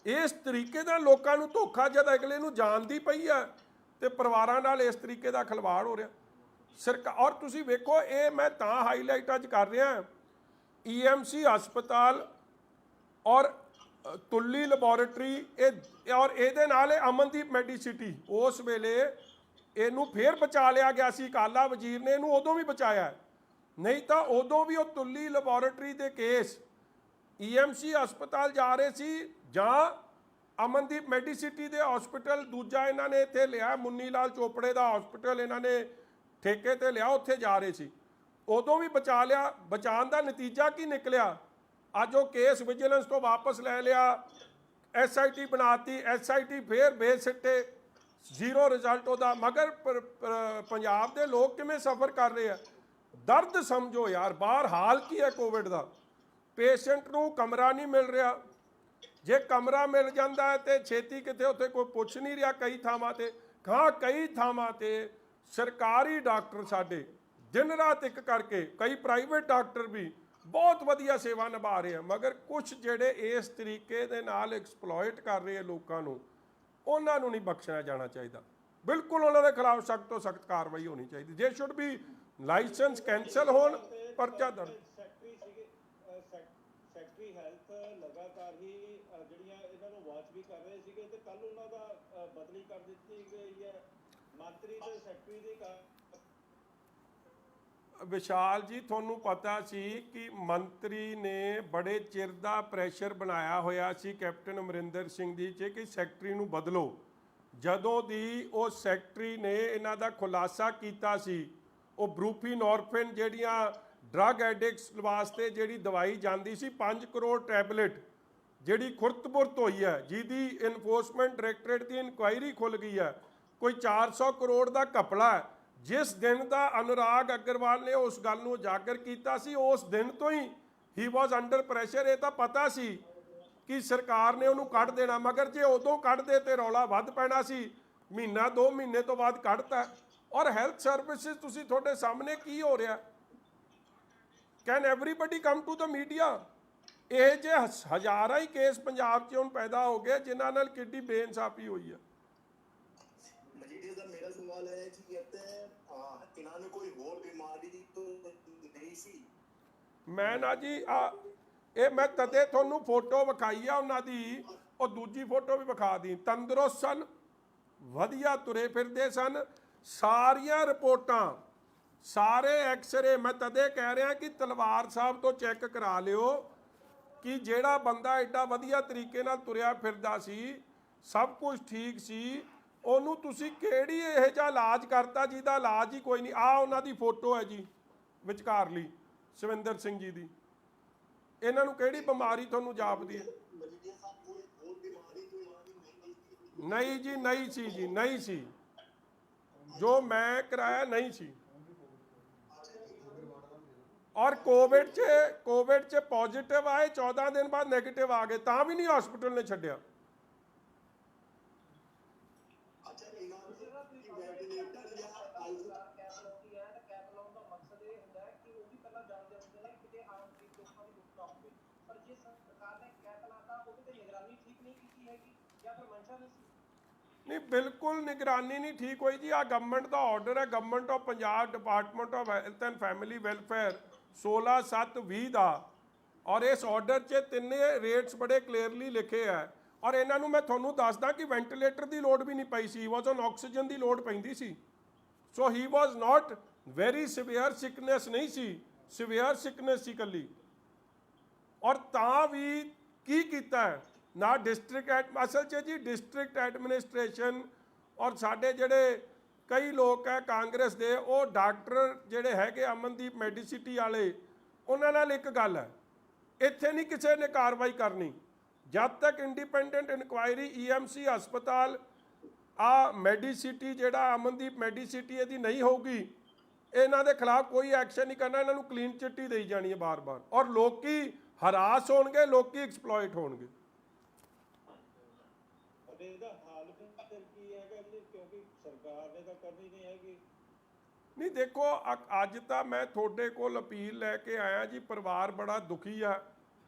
ਇਸ ਤਰੀਕੇ ਦਾ ਲੋਕਾਂ ਨੂੰ ਧੋਖਾ ਜਦ ਅਗਲੇ ਨੂੰ ਜਾਣਦੀ ਪਈ ਆ, ਤੇ ਪਰਿਵਾਰਾਂ ਨਾਲ ਇਸ ਤਰੀਕੇ ਦਾ ਖਿਲਵਾੜ ਹੋ ਰਿਹਾ ਸਰਕਾਰ। ਔਰ ਤੁਸੀਂ ਵੇਖੋ, ਇਹ ਮੈਂ ਤਾਂ ਹਾਈਲਾਈਟ ਅੱਜ ਕਰ ਰਿਹਾ, EMC ਹਸਪਤਾਲ ਔਰ ਤੁੱਲੀ ਲੈਬੋਰੇਟਰੀ, ਇਹ ਔਰ ਇਹਦੇ ਨਾਲ ਇਹ ਅਮਨਦੀਪ ਮੈਡੀਸਿਟੀ, ਉਸ ਵੇਲੇ ਇਹਨੂੰ ਫੇਰ ਬਚਾ ਲਿਆ ਗਿਆ ਸੀ ਕਾਲਾ ਵਜ਼ੀਰ ਨੇ, ਇਹਨੂੰ ਉਦੋਂ ਵੀ ਬਚਾਇਆ, ਨਹੀਂ ਤਾਂ ਉਦੋਂ ਵੀ ਉਹ ਤੁੱਲੀ ਲੈਬੋਰੇਟਰੀ ਦੇ ਕੇਸ EMC ਹਸਪਤਾਲ ਜਾ ਰਹੇ ਸੀ, ਜਾਂ ਅਮਨਦੀਪ ਮੈਡੀਸਿਟੀ ਦੇ ਹਸਪੀਟਲ ਦੂਜਾ ਇਹਨਾਂ ਨੇ ਇੱਥੇ ਲਿਆ, ਮੁੰਨੀ ਲਾਲ ਚੋਪੜੇ ਦਾ ਹਸਪੀਟਲ ਇਹਨਾਂ ਨੇ ਠੇਕੇ ਤੇ ਲਿਆ, ਉੱਥੇ ਜਾ ਰਹੇ ਸੀ, ਉਦੋਂ ਵੀ ਬਚਾ ਲਿਆ। ਬਚਾਉਣ ਦਾ ਨਤੀਜਾ ਕੀ ਨਿਕਲਿਆ? ਅੱਜ ਉਹ ਕੇਸ ਵਿਜੀਲੈਂਸ ਤੋਂ ਵਾਪਸ ਲੈ ਲਿਆ, SIT ਬਣਾਤੀ, SIT ਫੇਰ ਬੇਸਿੱਟੇ, ਜ਼ੀਰੋ ਰਿਜ਼ਲਟ ਉਹਦਾ। ਮਗਰ ਪੰਜਾਬ ਦੇ ਲੋਕ ਕਿਵੇਂ ਸਫਰ ਕਰ ਰਹੇ ਆ? ਦਰਦ ਸਮਝੋ ਯਾਰ। ਬਾਹਰ ਹਾਲ ਕੀ ਹੈ ਕੋਵਿਡ ਦਾ? ਪੇਸ਼ੈਂਟ ਨੂੰ ਕਮਰਾ ਨਹੀਂ ਮਿਲ ਰਿਹਾ, ਜੇ ਕਮਰਾ ਮਿਲ ਜਾਂਦਾ ਹੈ ਤੇ ਛੇਤੀ ਕਿਤੇ ਉੱਥੇ ਕੋਈ ਪੁੱਛ ਨਹੀਂ ਰਿਹਾ ਕਈ ਥਾਵਾਂ ਤੇ। ਹਾਂ, ਕਈ ਥਾਵਾਂ ਤੇ ਸਰਕਾਰੀ ਡਾਕਟਰ ਸਾਡੇ ਦਿਨ ਰਾਤ ਇੱਕ ਕਰਕੇ, ਕਈ ਪ੍ਰਾਈਵੇਟ ਡਾਕਟਰ ਵੀ ਬਹੁਤ ਵਧੀਆ ਸੇਵਾ ਨਿਭਾ ਰਹੇ ਆ, ਮਗਰ ਕੁਝ ਜਿਹੜੇ ਇਸ ਤਰੀਕੇ ਦੇ ਨਾਲ ਐਕਸਪਲੋਇਟ ਕਰ ਰਹੇ ਆ ਲੋਕਾਂ ਨੂੰ, ਉਹਨਾਂ ਨੂੰ ਨਹੀਂ ਬਖਸ਼ਿਆ ਜਾਣਾ ਚਾਹੀਦਾ। ਬਿਲਕੁਲ ਉਹਨਾਂ ਦੇ ਖਿਲਾਫ ਸਖਤ ਤੋਂ ਸਖਤ ਕਾਰਵਾਈ ਹੋਣੀ ਚਾਹੀਦੀ। ਜੇ ਸ਼ੁੱਡ ਵੀ ਲਾਇਸੈਂਸ ਕੈਂਸਲ ਹੋਣ, ਪਰਚਾ ਦਰਜ। ਸੈਕਟਰੀ ਹੈਲਥ ਲਗਾਤਾਰ ਹੀ ਜਿਹੜੀਆਂ ਇਹਨਾਂ ਨੂੰ ਵਾਚ ਵੀ ਕਰ ਰਹੇ ਸੀਗੇ, ਤੇ ਕੱਲ ਉਹਨਾਂ ਦਾ ਬਦਲੀ ਕਰ ਦਿੱਤੀ ਗਈ ਹੈ ਮੰਤਰੀ ਤੇ ਸੈਕਟਰੀ ਦੀ। ਵਿਸ਼ਾਲ ਜੀ, ਤੁਹਾਨੂੰ ਪਤਾ ਸੀ ਕਿ ਮੰਤਰੀ ਨੇ ਬੜੇ ਚਿਰ ਦਾ ਪ੍ਰੈਸ਼ਰ ਬਣਾਇਆ ਹੋਇਆ ਸੀ ਕੈਪਟਨ ਅਮਰਿੰਦਰ ਸਿੰਘ ਜੀ 'ਚ ਕਿ ਸੈਕਟਰੀ ਨੂੰ ਬਦਲੋ। ਜਦੋਂ ਦੀ ਉਹ ਸੈਕਟਰੀ ਨੇ ਇਹਨਾਂ ਦਾ ਖੁਲਾਸਾ ਕੀਤਾ ਸੀ, ਉਹ ਬਰੂਫੀਨੋਰਫਿਨ ਜਿਹੜੀਆਂ ਡਰੱਗ ਐਡਿਕਟਸ ਵਾਸਤੇ ਜਿਹੜੀ ਦਵਾਈ ਜਾਂਦੀ ਸੀ, 5 ਕਰੋੜ ਟੈਬਲੇਟ ਜਿਹੜੀ ਖੁਰਤ-ਬੁਰਤ ਹੋਈ ਹੈ, ਜਿਹਦੀ ਇਨਫੋਰਸਮੈਂਟ ਡਾਇਰੈਕਟੋਰੇਟ ਦੀ ਇਨਕੁਆਇਰੀ ਖੁੱਲ ਗਈ ਹੈ, ਕੋਈ 400 ਕਰੋੜ ਦਾ ਘਪਲਾ ਹੈ। ਜਿਸ ਦਿਨ ਦਾ ਅਨੁਰਾਗ ਅਗਰਵਾਲ ਨੇ ਉਸ ਗੱਲ ਨੂੰ ਉਜਾਗਰ ਕੀਤਾ ਸੀ, ਉਸ ਦਿਨ ਤੋਂ ਹੀ ਵਾਜ਼ ਅੰਡਰ ਪ੍ਰੈਸ਼ਰ। ਇਹ ਤਾਂ ਪਤਾ ਸੀ ਕਿ ਸਰਕਾਰ ਨੇ ਉਹਨੂੰ ਕੱਢ ਦੇਣਾ, ਮਗਰ ਜੇ ਉਦੋਂ ਕੱਢਦੇ ਤੇ ਰੌਲਾ ਵੱਧ ਪੈਣਾ ਸੀ। ਮਹੀਨਾ 2 ਮਹੀਨੇ ਤੋਂ ਬਾਅਦ ਕੱਢਤਾ। ਔਰ ਹੈਲਥ ਸਰਵਿਸਿਜ਼, ਤੁਸੀਂ ਤੁਹਾਡੇ ਸਾਹਮਣੇ ਕੀ ਹੋ ਰਿਹਾ? Can everybody come to the media? ਇਹ ਜੇ ਹਜ਼ਾਰਾਂ ਹੀ ਕੇਸ ਪੰਜਾਬ 'ਚ ਹੁਣ ਪੈਦਾ ਹੋ ਗਏ ਜਿਨ੍ਹਾਂ ਨਾਲ ਕਿੱਡੀ ਬੇਇਨਸਾਫੀ ਹੋਈ ਹੈ। ਮਜੀਠੀਆ ਦਾ ਮੇਰਾ ਸਵਾਲ ਹੈ ਕਿ कहते हैं ਇਹਨਾਂ ਨੂੰ ਕੋਈ ਹੋਰ ਬਿਮਾਰੀ ਤਾਂ ਨਹੀਂ ਸੀ? ਮੈਂ ਨਾ ਜੀ, ਇਹ ਮੈਂ ਤਦੇ ਤੁਹਾਨੂੰ ਫੋਟੋ ਵਿਖਾਈ ਆ ਉਹਨਾਂ ਦੀ, ਉਹ ਦੂਜੀ ਫੋਟੋ ਵੀ ਵਿਖਾ ਦੀ। ਤੰਦਰੁਸਤ ਸਨ, ਵਧੀਆ ਤੁਰੇ ਫਿਰਦੇ ਸਨ, ਸਾਰੀਆਂ ਰਿਪੋਰਟਾਂ, ਸਾਰੇ ਐਕਸਰੇ, ਮੈਂ ਤਦੇ ਕਹਿ ਰਿਹਾ ਕਿ ਤਲਵਾਰ ਸਾਹਿਬ ਤੋਂ ਚੈੱਕ ਕਰਾ ਲਿਓ ਕਿ ਜਿਹੜਾ ਬੰਦਾ ਐਡਾ ਵਧੀਆ ਤਰੀਕੇ ਨਾਲ ਤੁਰਿਆ ਫਿਰਦਾ ਸੀ, ਸਭ ਕੁਝ ਠੀਕ ਸੀ, ਉਹਨੂੰ ਤੁਸੀਂ ਕਿਹੜੀ ਇਹ ਜਿਹਾ ਇਲਾਜ ਕਰਤਾ ਜਿਹਦਾ ਇਲਾਜ ਹੀ ਕੋਈ ਨਹੀਂ। ਆਹ ਉਹਨਾਂ ਦੀ ਫੋਟੋ ਹੈ ਜੀ ਵਿਚਕਾਰਲੀ, ਸਵਿੰਦਰ ਸਿੰਘ ਜੀ ਦੀ। ਇਹਨਾਂ ਨੂੰ ਕਿਹੜੀ ਬਿਮਾਰੀ ਤੁਹਾਨੂੰ ਜਾਪਦੀ ਹੈ? ਨਹੀਂ ਜੀ, ਨਹੀਂ ਸੀ ਜੀ, ਨਹੀਂ ਸੀ। ਜੋ ਮੈਂ ਕਰਾਇਆ ਨਹੀਂ ਸੀ। ਔਰ ਕੋਵਿਡ 'ਚ ਪੋਜ਼ਿਟਿਵ ਆਏ 14 ਦਿਨ ਬਾਅਦ ਨੈਗੇਟਿਵ ਆ ਗਏ, ਤਾਂ ਵੀ ਨਹੀਂ ਹਸਪੀਟਲ ਨੇ ਛੱਡਿਆ। ਅੱਛਾ ਇਹਨਾਂ ਦੀ ਵੈਂਟੀਲੇਟਰ ਜਾਂ ਕੈਪ ਲਾਉਂਦੀ ਹੈ ਤਾਂ ਕੈਪ ਲਾਉਣ ਦਾ ਮਕਸਦ ਇਹ ਹੁੰਦਾ ਹੈ ਕਿ ਉਹ ਵੀ ਪਹਿਲਾਂ ਜਾਣਦੇ ਹੁੰਦੇ ਨੇ ਕਿਤੇ ਆਮ ਗਰੀਬ ਲੋਕਾਂ ਦੀ ਲੁੱਟ ਨਾ ਹੋਵੇ। ਪਰ ਜੇ ਸਰਕਾਰ ਨੇ ਕੈਪ ਲਾਤਾ ਉਹਦੇ ਤੇ ਨਿਗਰਾਨੀ ਠੀਕ ਨਹੀਂ ਕੀਤੀ ਹੈਗੀ ਜਾਂ ਫਿਰ ਮਨਸ਼ਾ ਨਹੀਂ ਸੀ। ਨਹੀਂ, ਬਿਲਕੁਲ ਨਿਗਰਾਨੀ ਨਹੀਂ ਠੀਕ ਹੋਈ ਜੀ। ਆ ਗਵਰਨਮੈਂਟ ਦਾ ਆਰਡਰ ਹੈ, government of Punjab, department of health and family welfare 16/7/20 ਦਾ, ਔਰ ਇਸ ਆਰਡਰ 'ਚ ਤਿੰਨੇ ਰੇਟਸ ਬੜੇ ਕਲੀਅਰਲੀ ਲਿਖੇ ਆ। ਔਰ ਇਹਨਾਂ ਨੂੰ ਮੈਂ ਤੁਹਾਨੂੰ ਦੱਸਦਾ ਕਿ ਵੈਂਟੀਲੇਟਰ ਦੀ ਲੋੜ ਵੀ ਨਹੀਂ ਪਈ ਸੀ, ਵਾਜ਼ ਔਨ ਆਕਸੀਜਨ ਦੀ ਲੋੜ ਪੈਂਦੀ ਸੀ। ਸੋ ਹੀ ਵਾਜ਼ ਨਾਟ ਵੈਰੀ ਸੀਵੀਅਰ ਸਿਕਨੈਸ ਨਹੀਂ ਸੀ, ਸੀਵੀਅਰ ਸਿਕਨੈਸ ਸੀ ਇਕੱਲੀ। ਔਰ ਤਾਂ ਵੀ ਕੀ ਕੀਤਾ ਹੈ ਨਾ ਡਿਸਟ੍ਰਿਕਟ, ਅਸਲ 'ਚ ਜੀ ਡਿਸਟ੍ਰਿਕਟ ਐਡਮਿਨਿਸਟ੍ਰੇਸ਼ਨ ਔਰ ਸਾਡੇ ਜਿਹੜੇ ਕਈ ਲੋਕ ਹੈ ਕਾਂਗਰਸ ਦੇ, ਉਹ ਡਾਕਟਰ ਜਿਹੜੇ ਹੈਗੇ ਅਮਨਦੀਪ ਮੈਡੀਸਿਟੀ ਵਾਲੇ, ਉਹਨਾਂ ਨਾਲ ਇੱਕ ਗੱਲ ਹੈ, ਇੱਥੇ ਨਹੀਂ ਕਿਸੇ ਨੇ ਕਾਰਵਾਈ ਕਰਨੀ ਜਦ ਤੱਕ ਇੰਡੀਪੈਂਡੈਂਟ ਇਨਕੁਆਇਰੀ EMC ਹਸਪਤਾਲ ਆ ਮੈਡੀਸਿਟੀ ਜਿਹੜਾ ਅਮਨਦੀਪ ਮੈਡੀਸਿਟੀ ਇਹਦੀ ਨਹੀਂ ਹੋਊਗੀ, ਇਹਨਾਂ ਦੇ ਖਿਲਾਫ ਕੋਈ ਐਕਸ਼ਨ ਨਹੀਂ ਕਰਨਾ, ਇਹਨਾਂ ਨੂੰ ਕਲੀਨ ਚਿੱਟੀ ਦੇਈ ਜਾਣੀ ਹੈ ਬਾਰ-ਬਾਰ। ਔਰ ਲੋਕੀ ਹਰਾਸ ਹੋਣਗੇ, ਲੋਕੀ ਐਕਸਪਲੋਇਟ ਹੋਣਗੇ। ਅਤੇ ਇਹਦਾ ਹਾਲ ਫਿਰ ਕੀ ਹੈਗਾ ਜੀ, ਕਿਉਂਕਿ ਸਰਕਾਰ ਨੇ ਤਾਂ ਕਰਨੀ ਨਹੀਂ ਹੈਗੀ। ਨਹੀਂ ਦੇਖੋ, ਅੱਜ ਤਾਂ ਮੈਂ ਤੁਹਾਡੇ ਕੋਲ ਅਪੀਲ ਲੈ ਕੇ ਆਇਆ ਜੀ। ਪਰਿਵਾਰ ਬੜਾ ਦੁਖੀ ਆ,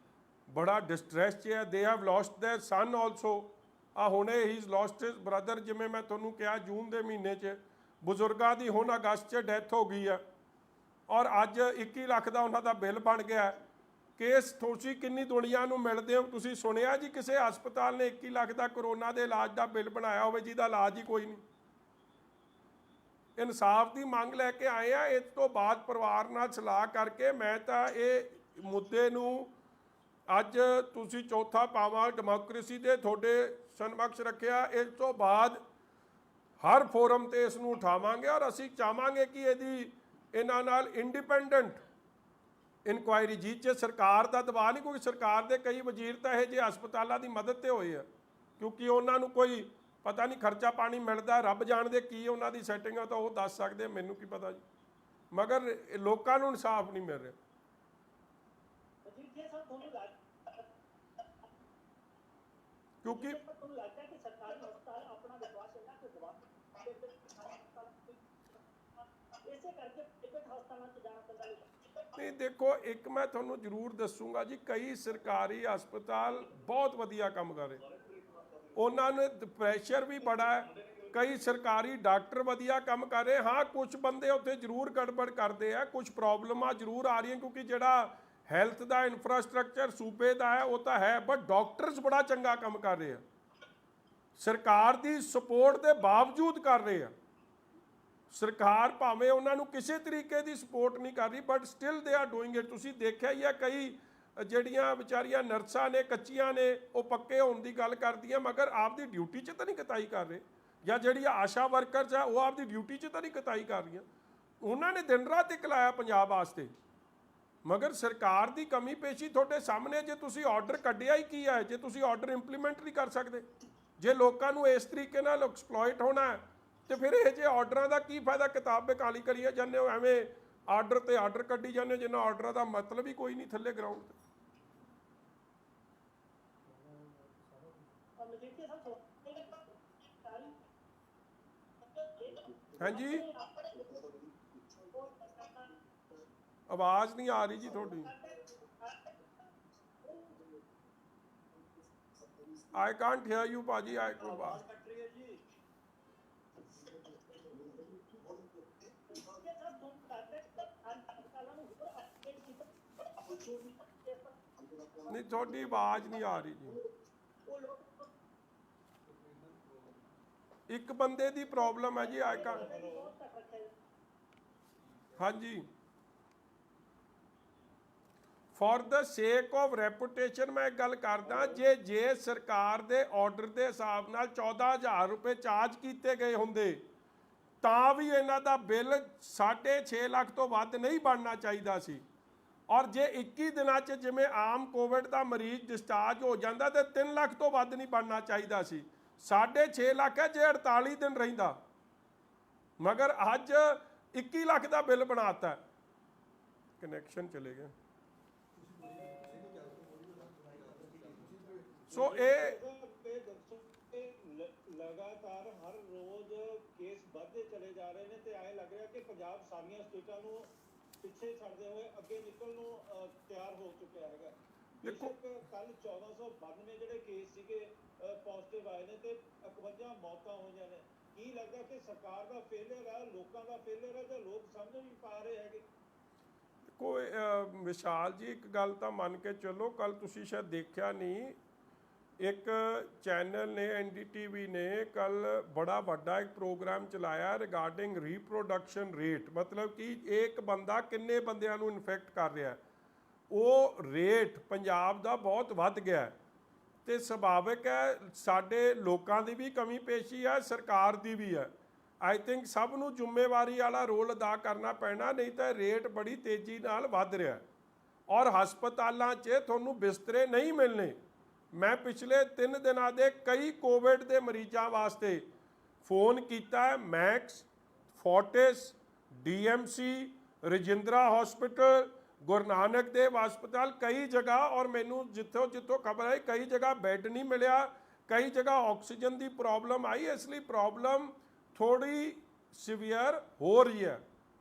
ਬੜਾ ਡਿਸਟ੍ਰੈਸ 'ਚ ਹੈ। They have lost their son also. ਆ ਹੁਣੇ ਹੀ ਇਜ਼ ਲੋਸਟ ਹਿਜ਼ ਬ੍ਰਦਰ, ਜਿਵੇਂ ਮੈਂ ਤੁਹਾਨੂੰ ਕਿਹਾ ਜੂਨ ਦੇ ਮਹੀਨੇ 'ਚ। ਬਜ਼ੁਰਗਾਂ ਦੀ ਹੁਣ ਅਗਸਤ 'ਚ ਡੈਥ ਹੋ ਗਈ ਆ, ਔਰ ਅੱਜ 21 ਲੱਖ ਦਾ ਉਹਨਾਂ ਦਾ ਬਿੱਲ ਬਣ ਗਿਆ। ਕੇਸ ਤੁਸੀਂ ਕਿੰਨੀ ਦੁਨੀਆ ਨੂੰ ਮਿਲਦੇ ਹੋ, ਤੁਸੀਂ ਸੁਣਿਆ ਜੀ ਕਿਸੇ ਹਸਪਤਾਲ ਨੇ 21 ਲੱਖ ਦਾ ਕਰੋਨਾ ਦੇ ਇਲਾਜ ਦਾ ਬਿੱਲ ਬਣਾਇਆ ਹੋਵੇ ਜਿਹਦਾ ਇਲਾਜ ਹੀ ਕੋਈ ਨਹੀਂ? ਇਨਸਾਫ ਦੀ ਮੰਗ ਲੈ ਕੇ ਆਏ ਆ। ਇਸ ਤੋਂ ਬਾਅਦ ਪਰਿਵਾਰ ਨਾਲ ਸਲਾਹ ਕਰਕੇ ਮੈਂ ਤਾਂ ਇਹ ਮੁੱਦੇ ਨੂੰ ਅੱਜ ਤੁਸੀਂ ਚੌਥਾ ਪਾਵਾਂ ਡੈਮੋਕ੍ਰੇਸੀ ਦੇ ਤੁਹਾਡੇ ਸਮਕਸ਼ ਰੱਖਿਆ। ਇਸ ਤੋਂ ਬਾਅਦ ਹਰ ਫੋਰਮ ਤੇ ਇਸ ਨੂੰ ਉਠਾਵਾਂਗੇ, ਔਰ ਅਸੀਂ ਚਾਹਾਂਗੇ ਕਿ ਇਹਨਾਂ ਨਾਲ ਇੰਡੀਪੈਂਡੈਂਟ ਇਨਕੁਆਇਰੀ, ਜਿਸ 'ਚ ਸਰਕਾਰ ਦਾ ਦਬਾਅ ਨਹੀਂ, ਕਿਉਂਕਿ ਸਰਕਾਰ ਦੇ ਕਈ ਵਜ਼ੀਰ ਤਾਂ ਇਹ ਜਿਹੇ ਹਸਪਤਾਲਾਂ ਦੀ ਮਦਦ ਤੇ ਹੋਏ ਆ, ਕਿਉਂਕਿ ਉਹਨਾਂ ਨੂੰ ਕੋਈ ਪਤਾ ਨਹੀਂ ਖਰਚਾ ਪਾਣੀ ਮਿਲਦਾ, ਰੱਬ ਜਾਣਦੇ ਕੀ ਉਹਨਾਂ ਦੀ ਸੈਟਿੰਗ ਆ, ਤਾਂ ਉਹ ਦੱਸ ਸਕਦੇ, ਮੈਨੂੰ ਕੀ ਪਤਾ ਜੀ। ਮਗਰ ਲੋਕਾਂ ਨੂੰ ਇਨਸਾਫ ਨਹੀਂ ਮਿਲ ਰਿਹਾ। ਕਿਉਂਕਿ ਨਹੀਂ ਦੇਖੋ, ਇੱਕ ਮੈਂ ਤੁਹਾਨੂੰ ਜ਼ਰੂਰ ਦੱਸੂਗਾ ਜੀ, ਕਈ ਸਰਕਾਰੀ ਹਸਪਤਾਲ ਬਹੁਤ ਵਧੀਆ ਕੰਮ ਕਰ ਰਹੇ, ਉਹਨਾਂ ਨੇ ਪ੍ਰੈਸ਼ਰ ਵੀ ਬੜਾ ਹੈ। ਕਈ ਸਰਕਾਰੀ ਡਾਕਟਰ ਵਧੀਆ ਕੰਮ ਕਰ ਰਹੇ। ਹਾਂ, ਕੁਝ ਬੰਦੇ ਉੱਥੇ ਜ਼ਰੂਰ ਗੜਬੜ ਕਰਦੇ ਆ, ਕੁਝ ਪ੍ਰੋਬਲਮਾਂ ਜ਼ਰੂਰ ਆ ਰਹੀਆਂ, ਕਿਉਂਕਿ ਜਿਹੜਾ ਹੈਲਥ ਦਾ ਇਨਫਰਾਸਟ੍ਰਕਚਰ ਸੂਬੇ ਦਾ ਹੈ ਉਹ ਤਾਂ ਹੈ, ਬਟ ਡਾਕਟਰਸ ਬੜਾ ਚੰਗਾ ਕੰਮ ਕਰ ਰਹੇ ਆ, ਸਰਕਾਰ ਦੀ ਸਪੋਰਟ ਦੇ ਬਾਵਜੂਦ ਕਰ ਰਹੇ ਆ। ਸਰਕਾਰ ਭਾਵੇਂ ਉਹਨਾਂ ਨੂੰ ਕਿਸੇ ਤਰੀਕੇ ਦੀ ਸਪੋਰਟ ਨਹੀਂ ਕਰ ਰਹੀ, but still they are doing it. ਤੁਸੀਂ ਦੇਖਿਆ ਹੀ ਆ, ਕਈ ਜਿਹੜੀਆਂ ਵਿਚਾਰੀਆਂ ਨਰਸਾਂ ਨੇ, ਕੱਚੀਆਂ ਨੇ, ਉਹ ਪੱਕੇ ਹੋਣ ਦੀ ਗੱਲ ਕਰਦੀਆਂ, ਮਗਰ ਆਪਦੀ ਡਿਊਟੀ 'ਚ ਤਾਂ ਨਹੀਂ ਕਤਾਈ ਕਰ ਰਹੇ। ਜਾਂ ਜਿਹੜੀਆਂ ਆਸ਼ਾ ਵਰਕਰਸ ਆ, ਉਹ ਆਪਦੀ ਡਿਊਟੀ 'ਚ ਤਾਂ ਨਹੀਂ ਕਤਾਈ ਕਰ ਰਹੀਆਂ। ਉਹਨਾਂ ਨੇ ਦਿਨ ਰਾਤ ਇੱਕ ਲਾਇਆ ਪੰਜਾਬ ਵਾਸਤੇ, ਮਗਰ ਸਰਕਾਰ ਦੀ ਕਮੀ ਪੇਸ਼ੀ ਤੁਹਾਡੇ ਸਾਹਮਣੇ। ਜੇ ਤੁਸੀਂ ਆਰਡਰ ਕੱਢਿਆ ਹੀ ਕੀ ਹੈ, ਜੇ ਤੁਸੀਂ ਆਰਡਰ ਇੰਪਲੀਮੈਂਟ ਨਹੀਂ ਕਰ ਸਕਦੇ, ਜੇ ਲੋਕਾਂ ਨੂੰ ਇਸ ਤਰੀਕੇ ਨਾਲ ਐਕਸਪਲੋਇਟ ਹੋਣਾ ਹੈ, ਤੇ ਫਿਰ ਇਹ ਜਿਹੇ ਆਰਡਰਾਂ ਦਾ ਕੀ ਫਾਇਦਾ? ਕਿਤਾਬ ਬੇਕਾਲੀ ਕਰੀਏ ਜਾਂਦੇ ਹੋ, ਐਵੇਂ ਆਰਡਰ ਤੇ ਆਰਡਰ ਕੱਢੀ ਜਾਂਦੇ ਹੋ, ਜਿਨ੍ਹਾਂ ਆਰਡਰਾਂ ਦਾ ਮਤਲਬ ਹੀ ਕੋਈ ਨਹੀਂ ਥੱਲੇ ਗਰਾਊਂਡ ਤੇ। ਹਾਂਜੀ, ਆਵਾਜ਼ ਨਹੀਂ ਆ ਰਹੀ ਜੀ ਤੁਹਾਡੀ। I can't hear you, ਭਾਜੀ। ਆਵਾਜ਼ ਕੱਟ ਰਹੀ ਹੈ ਜੀ। ਨਹੀਂ, ਤੁਹਾਡੀ ਆਵਾਜ਼ ਨਹੀਂ ਆ ਰਹੀ ਜੀ। ਇੱਕ ਬੰਦੇ ਦੀ ਪ੍ਰੋਬਲਮ ਹੈ ਜੀ। I can't. ਹਾਂਜੀ, for the sake of reputation ਮੈਂ ਇੱਕ ਗੱਲ ਕਰਦਾ, ਜੇ ਸਰਕਾਰ ਦੇ ਆਰਡਰ ਦੇ ਹਿਸਾਬ ਨਾਲ 14,000 ਰੁਪਏ ਚਾਰਜ ਕੀਤੇ ਗਏ ਹੁੰਦੇ, ਤਾਂ ਵੀ ਇਹਨਾਂ ਦਾ ਬਿੱਲ 6.5 ਲੱਖ ਤੋਂ ਵੱਧ ਨਹੀਂ ਬਣਨਾ ਚਾਹੀਦਾ ਸੀ। ਔਰ ਜੇ 21 ਦਿਨਾਂ 'ਚ ਜਿਵੇਂ ਆਮ ਕੋਵਿਡ ਦਾ ਮਰੀਜ਼ ਡਿਸਚਾਰਜ ਹੋ ਜਾਂਦਾ, ਤੇ 3 ਲੱਖ ਤੋਂ ਵੱਧ ਨਹੀਂ ਬਣਨਾ ਚਾਹੀਦਾ ਸੀ। 6.5 ਲੱਖ ਹੈ ਜੇ 48 ਦਿਨ ਰਹਿੰਦਾ, ਮਗਰ ਅੱਜ 21 ਲੱਖ ਦਾ ਬਿੱਲ ਬਣਾਤਾ। ਕਨੈਕਸ਼ਨ ਚਲੇ ਗਿਆ। ਸੋ ਇਹ ਦੱਸੋ ਕਿ ਲਗਾਤਾਰ ਹਰ ਰੋਜ਼ ਕੇਸ ਵੱਧਦੇ ਚਲੇ ਜਾ ਰਹੇ ਨੇ ਤੇ ਐਂ ਲੱਗ ਰਿਹਾ ਕਿ ਪੰਜਾਬ ਸਾਰੀਆਂ ਸਟੇਟਾਂ ਨੂੰ ਪਿੱਛੇ ਛੱਡਦੇ ਹੋਏ ਅੱਗੇ ਨਿਕਲਣ ਨੂੰ ਤਿਆਰ ਹੋ ਚੁੱਕਿਆ ਹੈਗਾ। ਦੇਖੋ ਕੱਲ 1492 ਜਿਹੜੇ ਕੇਸ ਸੀਗੇ ਪੋਜ਼ਿਟਿਵ ਆਏ ਨੇ ਤੇ 51 ਮੌਤਾਂ ਹੋਈਆਂ ਨੇ। ਕੀ ਲੱਗਦਾ ਕਿ ਸਰਕਾਰ ਦਾ ਫੇਲਿਅਰ ਹੈ, ਲੋਕਾਂ ਦਾ ਫੇਲਿਅਰ ਹੈ, ਜਾਂ ਲੋਕ ਸਮਝ ਨਹੀਂ ਪਾ ਰਹੇ ਹੈਗੇ? ਕੋਈ ਵਿਸ਼ਾਲ ਜੀ ਇੱਕ ਗੱਲ ਤਾਂ ਮੰਨ ਕੇ ਚੱਲੋ, ਕੱਲ ਤੁਸੀਂ ਸ਼ਾਇਦ ਦੇਖਿਆ ਨਹੀਂ, ਇੱਕ ਚੈਨਲ ਨੇ NDTV ਨੇ ਕੱਲ ਬੜਾ ਵੱਡਾ ਇੱਕ ਪ੍ਰੋਗਰਾਮ ਚਲਾਇਆ ਰਿਗਾਰਡਿੰਗ ਰੀਪਰੋਡਕਸ਼ਨ ਰੇਟ, ਮਤਲਬ ਕਿ ਇੱਕ ਬੰਦਾ ਕਿੰਨੇ ਬੰਦਿਆਂ ਨੂੰ ਇਨਫੈਕਟ ਕਰ ਰਿਹਾ। ਉਹ ਰੇਟ ਪੰਜਾਬ ਦਾ ਬਹੁਤ ਵੱਧ ਗਿਆ ਤੇ ਸੁਭਾਵਿਕ ਹੈ ਸਾਡੇ ਲੋਕਾਂ ਦੀ ਵੀ ਕਮੀ ਪੇਸ਼ੀ ਹੈ, ਸਰਕਾਰ ਦੀ ਵੀ ਹੈ। ਆਈ ਥਿੰਕ ਸਭ ਨੂੰ ਜ਼ਿੰਮੇਵਾਰੀ ਵਾਲਾ ਰੋਲ ਅਦਾ ਕਰਨਾ ਪੈਣਾ, ਨਹੀਂ ਤਾਂ ਰੇਟ ਬੜੀ ਤੇਜ਼ੀ ਨਾਲ ਵੱਧ ਰਿਹਾ ਔਰ ਹਸਪਤਾਲਾਂ 'ਚ ਤੁਹਾਨੂੰ ਬਿਸਤਰੇ ਨਹੀਂ ਮਿਲਣੇ। ਮੈਂ ਪਿਛਲੇ 3 ਦਿਨਾਂ ਦੇ ਕਈ ਕੋਵਿਡ ਦੇ ਮਰੀਜ਼ਾਂ ਵਾਸਤੇ ਫੋਨ ਕੀਤਾ ਹੈ, Max, Fortis, DMC, Rajindra hospital, Guru Nanak Dev ਹਸਪਤਾਲ, ਕਈ ਜਗ੍ਹਾ, ਔਰ ਮੈਨੂੰ ਜਿੱਥੋਂ ਖਬਰ ਆਈ ਕਈ ਜਗ੍ਹਾ ਬੈੱਡ ਨਹੀਂ ਮਿਲਿਆ, ਕਈ ਜਗ੍ਹਾ ਆਕਸੀਜਨ ਦੀ ਪ੍ਰੋਬਲਮ ਆਈ। ਇਸ ਲਈ ਪ੍ਰੋਬਲਮ ਥੋੜੀ ਸੀਵੀਅਰ ਹੋ ਰਹੀ ਹੈ,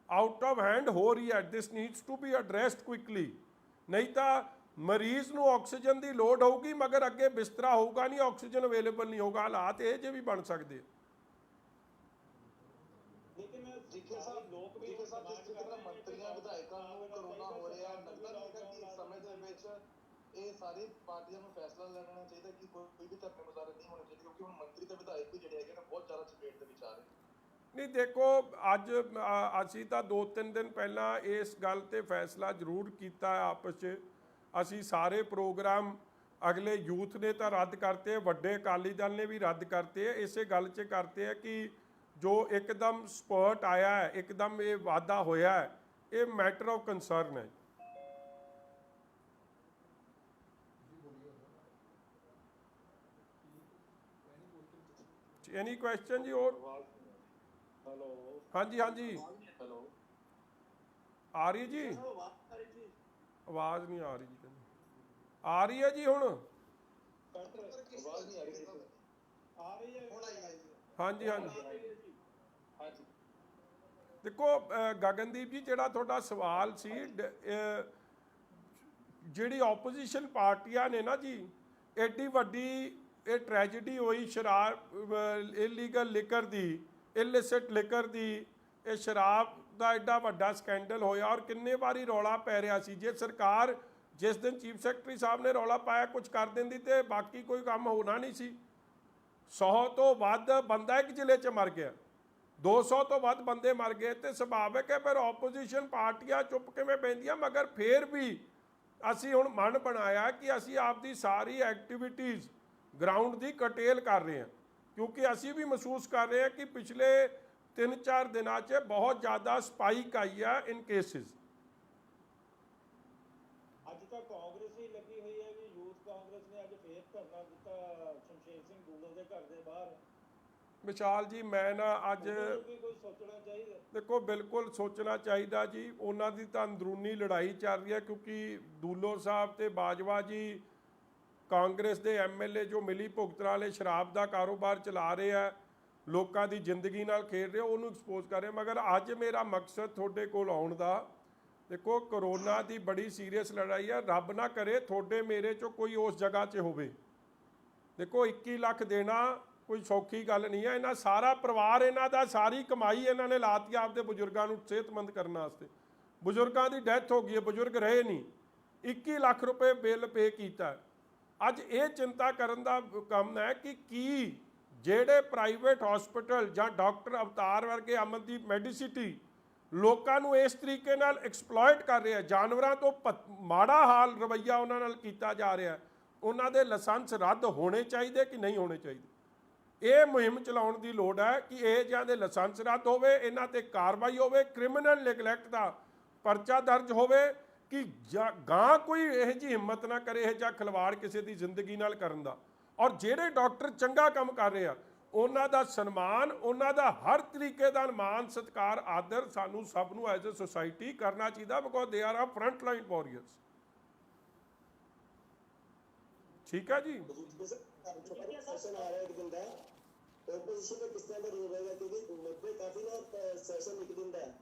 ਆਊਟ ਆਫ ਹੈਂਡ ਹੋ ਰਹੀ ਹੈ। This needs to be addressed quickly, ਨਹੀਂ ਤਾਂ ਮਰੀਜ਼ ਨੂੰ ਆਕਸੀਜਨ ਦੀ ਲੋੜ ਹੋਊਗੀ ਮਗਰ ਅੱਗੇ ਬਿਸਤਰਾ ਹੋਊਗਾ ਨਹੀਂ, ਆਕਸੀਜਨ ਅਵੇਲੇਬਲ ਨਹੀਂ ਹੋਗਾ। ਹਾਲਾਤ ਇਹ ਜੇ ਵੀ ਬਣ ਸਕਦੇ। ਲੇਕਿਨ ਜਿੱਥੇ ਸਾਹਿਬ ਲੋਕ ਵੀ ਜਿਸ ਤਰ੍ਹਾਂ ਮੰਤਰੀਆਂ ਵਿਧਾਇਕਾਂ ਨੂੰ ਕਰੋਨਾ ਹੋ ਰਿਹਾ, ਲੱਗਦਾ ਨਹੀਂ ਕਿ ਇਸ ਸਮੇਂ ਦੇ ਵਿੱਚ ਇਹ ਸਾਰੀ ਪਾਰਟੀਆਂ ਨੂੰ ਫੈਸਲਾ ਲੈਣਾ ਚਾਹੀਦਾ ਕਿ ਕੋਈ ਵੀ ਧਰਨੇ ਮੁਜ਼ਾਹਰੇ ਨਹੀਂ ਹੋਣੇ ਚਾਹੀਦੇ, ਕਿਉਂਕਿ ਹੁਣ ਮੰਤਰੀ ਤੇ ਵਿਧਾਇਕ ਵੀ ਜਿਹੜੇ ਹੈਗੇ ਨੇ ਬਹੁਤ ਜ਼ਿਆਦਾ ਚਪੇਟ ਦੇ ਵਿੱਚ ਆ ਰਹੇ। ਨਹੀਂ ਦੇਖੋ, ਅੱਜ ਅਸੀਂ ਤਾਂ 2-3 ਦਿਨ ਪਹਿਲਾਂ ਇਸ ਗੱਲ ਤੇ ਫੈਸਲਾ ਜ਼ਰੂਰ ਕੀਤਾ ਆਪਸ 'ਚ। ਅਸੀਂ ਸਾਰੇ ਪ੍ਰੋਗਰਾਮ ਅਗਲੇ ਯੂਥ ਨੇ ਤਾਂ ਰੱਦ ਕਰਤੇ, ਵੱਡੇ ਅਕਾਲੀ ਦਲ ਨੇ ਵੀ ਰੱਦ ਕਰਤੇ। ਇਸੇ ਗੱਲ 'ਚ ਕਰਤੇ ਹੈ ਕਿ ਜੋ ਇੱਕਦਮ ਸਪਰਟ ਆਇਆ ਹੈ, ਇੱਕਦਮ ਇਹ ਵਾਧਾ ਹੋਇਆ ਹੈ, ਇਹ ਮੈਟਰ ਆਫ ਕੰਸਰਨ ਹੈ। ਐਨੀ ਕੁਐਸਚਨ ਜੀ? ਹੋਰ ਹੈਲੋ, ਹਾਂਜੀ ਹਾਂਜੀ ਹੈਲੋ, ਆ ਰਹੀ ਜੀ? ਆਵਾਜ਼ ਨਹੀਂ ਆ ਰਹੀ ਜੀ। ਆ ਰਹੀ ਹੈ ਜੀ ਹੁਣ? ਆਵਾਜ਼ ਨਹੀਂ ਆ ਰਹੀ ਸੀ। ਆ ਰਹੀ ਹੈ, ਹੁਣ ਆਈ ਹੈ ਜੀ। ਹਾਂਜੀ ਹਾਂਜੀ ਦੇਖੋ ਗਗਨਦੀਪ ਜੀ, ਜਿਹੜਾ ਤੁਹਾਡਾ ਸਵਾਲ ਸੀ, ਜਿਹੜੀ ਆਪੋਜੀਸ਼ਨ ਪਾਰਟੀਆਂ ਨੇ ਨਾ ਜੀ, ਐਡੀ ਵੱਡੀ ਇਹ ਟ੍ਰੈਜਡੀ ਹੋਈ ਸ਼ਰਾਬ, ਇਲੀਗਲ ਲਿਕਰ ਦੀ, ਇਲਿਸਿਟ ਲਿਕਰ ਦੀ, ਇਹ ਸ਼ਰਾਬ ਦਾ ਐਡਾ ਵੱਡਾ ਸਕੈਂਡਲ ਹੋਇਆ ਔਰ ਕਿੰਨੇ ਵਾਰੀ ਰੌਲਾ ਪੈ ਰਿਹਾ ਸੀ। ਜੇ ਸਰਕਾਰ ਜਿਸ ਦਿਨ ਚੀਫ ਸੈਕਟਰੀ ਸਾਹਿਬ ਨੇ ਰੌਲਾ ਪਾਇਆ ਕੁਝ ਕਰ ਦਿੰਦੀ ਤੇ ਬਾਕੀ ਕੋਈ ਕੰਮ ਹੋਣਾ ਨਹੀਂ ਸੀ। 100 ਤੋਂ ਵੱਧ ਬੰਦਾ ਇੱਕ ਜ਼ਿਲ੍ਹੇ 'ਚ ਮਰ ਗਿਆ, 200 ਤੋਂ ਵੱਧ ਬੰਦੇ ਮਰ ਗਏ, ਤੇ ਸੁਭਾਵਿਕ ਹੈ ਫਿਰ ਆਪੋਜੀਸ਼ਨ ਪਾਰਟੀਆਂ ਚੁੱਪ ਕਿਵੇਂ ਬੈਂਦੀਆਂ। ਮਗਰ ਫਿਰ ਵੀ ਅਸੀਂ ਹੁਣ ਮਨ ਬਣਾਇਆ ਕਿ ਅਸੀਂ ਆਪਦੀ ਸਾਰੀ ਐਕਟੀਵਿਟੀਜ਼ ਗਰਾਊਂਡ ਦੀ ਕਟੇਲ ਕਰ ਰਹੇ ਹਾਂ, ਕਿਉਂਕਿ ਅਸੀਂ ਵੀ ਮਹਿਸੂਸ ਕਰ ਰਹੇ ਹਾਂ ਕਿ ਪਿਛਲੇ 3-4 ਦਿਨਾਂ 'ਚ ਬਹੁਤ ਜ਼ਿਆਦਾ ਸਪਾਈਕ ਆਈ ਹੈ ਇਨ ਕੇਸਿਸ। ਅੱਜ ਤਾਂ ਕਾਂਗਰਸ ਹੀ ਲੱਗੀ ਹੋਈ ਹੈ ਜੀ, ਯੂਥ ਕਾਂਗਰਸ ਨੇ ਅੱਜ ਫੇਰ ਧਰਨਾ ਦਿੱਤਾ ਸ਼ਮਸ਼ੇਰ ਸਿੰਘ ਦੂਲੋ ਦੇ ਘਰ ਦੇ ਬਾਹਰ। ਵਿਸ਼ਾਲ ਜੀ, ਮੈਂ ਨਾ ਅੱਜ ਕੋਈ ਸੋਚਣਾ ਚਾਹੀਦਾ। ਦੇਖੋ ਬਿਲਕੁਲ ਸੋਚਣਾ ਚਾਹੀਦਾ ਜੀ। ਉਹਨਾਂ ਦੀ ਤਾਂ ਅੰਦਰੂਨੀ ਲੜਾਈ ਚੱਲ ਰਹੀ ਹੈ, ਕਿਉਂਕਿ ਦੂਲੋ ਸਾਹਿਬ ਤੇ ਬਾਜਵਾ ਜੀ ਕਾਂਗਰਸ ਦੇ MLA ਜੋ ਮਿਲੀ ਭੁਗਤਣ ਵਾਲੇ ਸ਼ਰਾਬ ਦਾ ਕਾਰੋਬਾਰ ਚਲਾ ਰਹੇ ਆ, ਲੋਕਾਂ ਦੀ ਜ਼ਿੰਦਗੀ ਨਾਲ ਖੇਡ ਰਹੇ, ਉਹਨੂੰ ਐਕਸਪੋਜ਼ ਕਰ ਰਹੇ। ਮਗਰ ਅੱਜ ਮੇਰਾ ਮਕਸਦ ਤੁਹਾਡੇ ਕੋਲ ਆਉਣ ਦਾ, ਦੇਖੋ ਕਰੋਨਾ ਦੀ ਬੜੀ ਸੀਰੀਅਸ ਲੜਾਈ ਹੈ। ਰੱਬ ਨਾ ਕਰੇ ਤੁਹਾਡੇ ਮੇਰੇ 'ਚੋਂ ਕੋਈ ਉਸ ਜਗ੍ਹਾ 'ਚ ਹੋਵੇ। ਦੇਖੋ 21 ਲੱਖ ਦੇਣਾ ਕੋਈ ਸੌਖੀ ਗੱਲ ਨਹੀਂ ਹੈ। ਇਹਨਾਂ ਸਾਰਾ ਪਰਿਵਾਰ, ਇਹਨਾਂ ਦਾ ਸਾਰੀ ਕਮਾਈ ਇਹਨਾਂ ਨੇ ਲਾਤੀ ਆਪਦੇ ਬਜ਼ੁਰਗਾਂ ਨੂੰ ਸਿਹਤਮੰਦ ਕਰਨ ਵਾਸਤੇ। ਬਜ਼ੁਰਗਾਂ ਦੀ ਡੈਥ ਹੋ ਗਈ ਹੈ, ਬਜ਼ੁਰਗ ਰਹੇ ਨਹੀਂ, 21 ਲੱਖ ਰੁਪਏ ਬਿੱਲ ਪੇ ਕੀਤਾ। ਅੱਜ ਇਹ ਚਿੰਤਾ ਕਰਨ ਦਾ ਕੰਮ ਹੈ ਕਿ ਕੀ ਜਿਹੜੇ ਪ੍ਰਾਈਵੇਟ ਹਸਪੀਟਲ ਜਾਂ ਡਾਕਟਰ ਅਵਤਾਰ ਵਰਗੇ, ਅਮਨਦੀਪ ਮੈਡੀਸਿਟੀ ਲੋਕਾਂ ਨੂੰ ਇਸ ਤਰੀਕੇ ਨਾਲ ਐਕਸਪਲੋਇਟ ਕਰ ਰਹੇ ਆ, ਜਾਨਵਰਾਂ ਤੋਂ ਮਾੜਾ ਹਾਲ ਰਵੱਈਆ ਉਹਨਾਂ ਨਾਲ ਕੀਤਾ ਜਾ ਰਿਹਾ। ਉਹਨਾਂ ਦੇ ਲਾਇਸੈਂਸ ਰੱਦ ਹੋਣੇ ਚਾਹੀਦੇ ਕਿ ਨਹੀਂ ਹੋਣੇ ਚਾਹੀਦੇ? ਇਹ ਮੁਹਿੰਮ ਚਲਾਉਣ ਦੀ ਲੋੜ ਹੈ ਕਿ ਇਹ ਜਿਹਾਂ ਦੇ ਲਾਇਸੈਂਸ ਰੱਦ ਹੋਵੇ, ਇਹਨਾਂ ਤੇ ਕਾਰਵਾਈ ਹੋਵੇ, ਕ੍ਰਿਮੀਨਲ ਨੈਗਲੈਕਟ ਦਾ ਪਰਚਾ ਦਰਜ ਹੋਵੇ ਕਿ ਗਾਂ ਕੋਈ ਇਹੋ ਜਿਹੀ ਹਿੰਮਤ ਨਾ ਕਰੇ ਇਹ ਜਿਹਾ ਖਿਲਵਾੜ ਕਿਸੇ ਦੀ ਜ਼ਿੰਦਗੀ ਨਾਲ ਕਰਨ ਦਾ। ਔਰ ਜਿਹੜੇ ਡਾਕਟਰ ਚੰਗਾ ਕੰਮ ਕਰ ਰਹੇ ਆ ਉਹਨਾਂ ਦਾ ਸਨਮਾਨ, ਉਹਨਾਂ ਦਾ ਹਰ ਤਰੀਕੇ ਦਾ ਮਾਣ ਸਤਿਕਾਰ ਆਦਰ ਸਾਨੂੰ ਸਭ ਨੂੰ ਐਜ਼ ਅ ਸੋਸਾਇਟੀ ਕਰਨਾ ਚਾਹੀਦਾ, ਬਿਕੋਜ਼ ਦੇ ਆਰ ਆ ਫਰੰਟ ਲਾਈਨ ਵਾਰੀਅਰਸ। ਠੀਕ ਹੈ ਜੀ। ਸੈਸ਼ਨ ਆ ਰਿਹਾ ਇੱਕ ਦਿਨ ਦਾ, opposition ਦਾ ਕਿਸ ਤਰ੍ਹਾਂ ਦਾ ਰੋਲ ਰਹੇਗਾ, ਕਿਉਂਕਿ ਮੁੱਦੇ ਕਾਫੀ ਨਾ ਸੈਸ਼ਨ ਇੱਕ ਦਿਨ ਦਾ ਹੈ।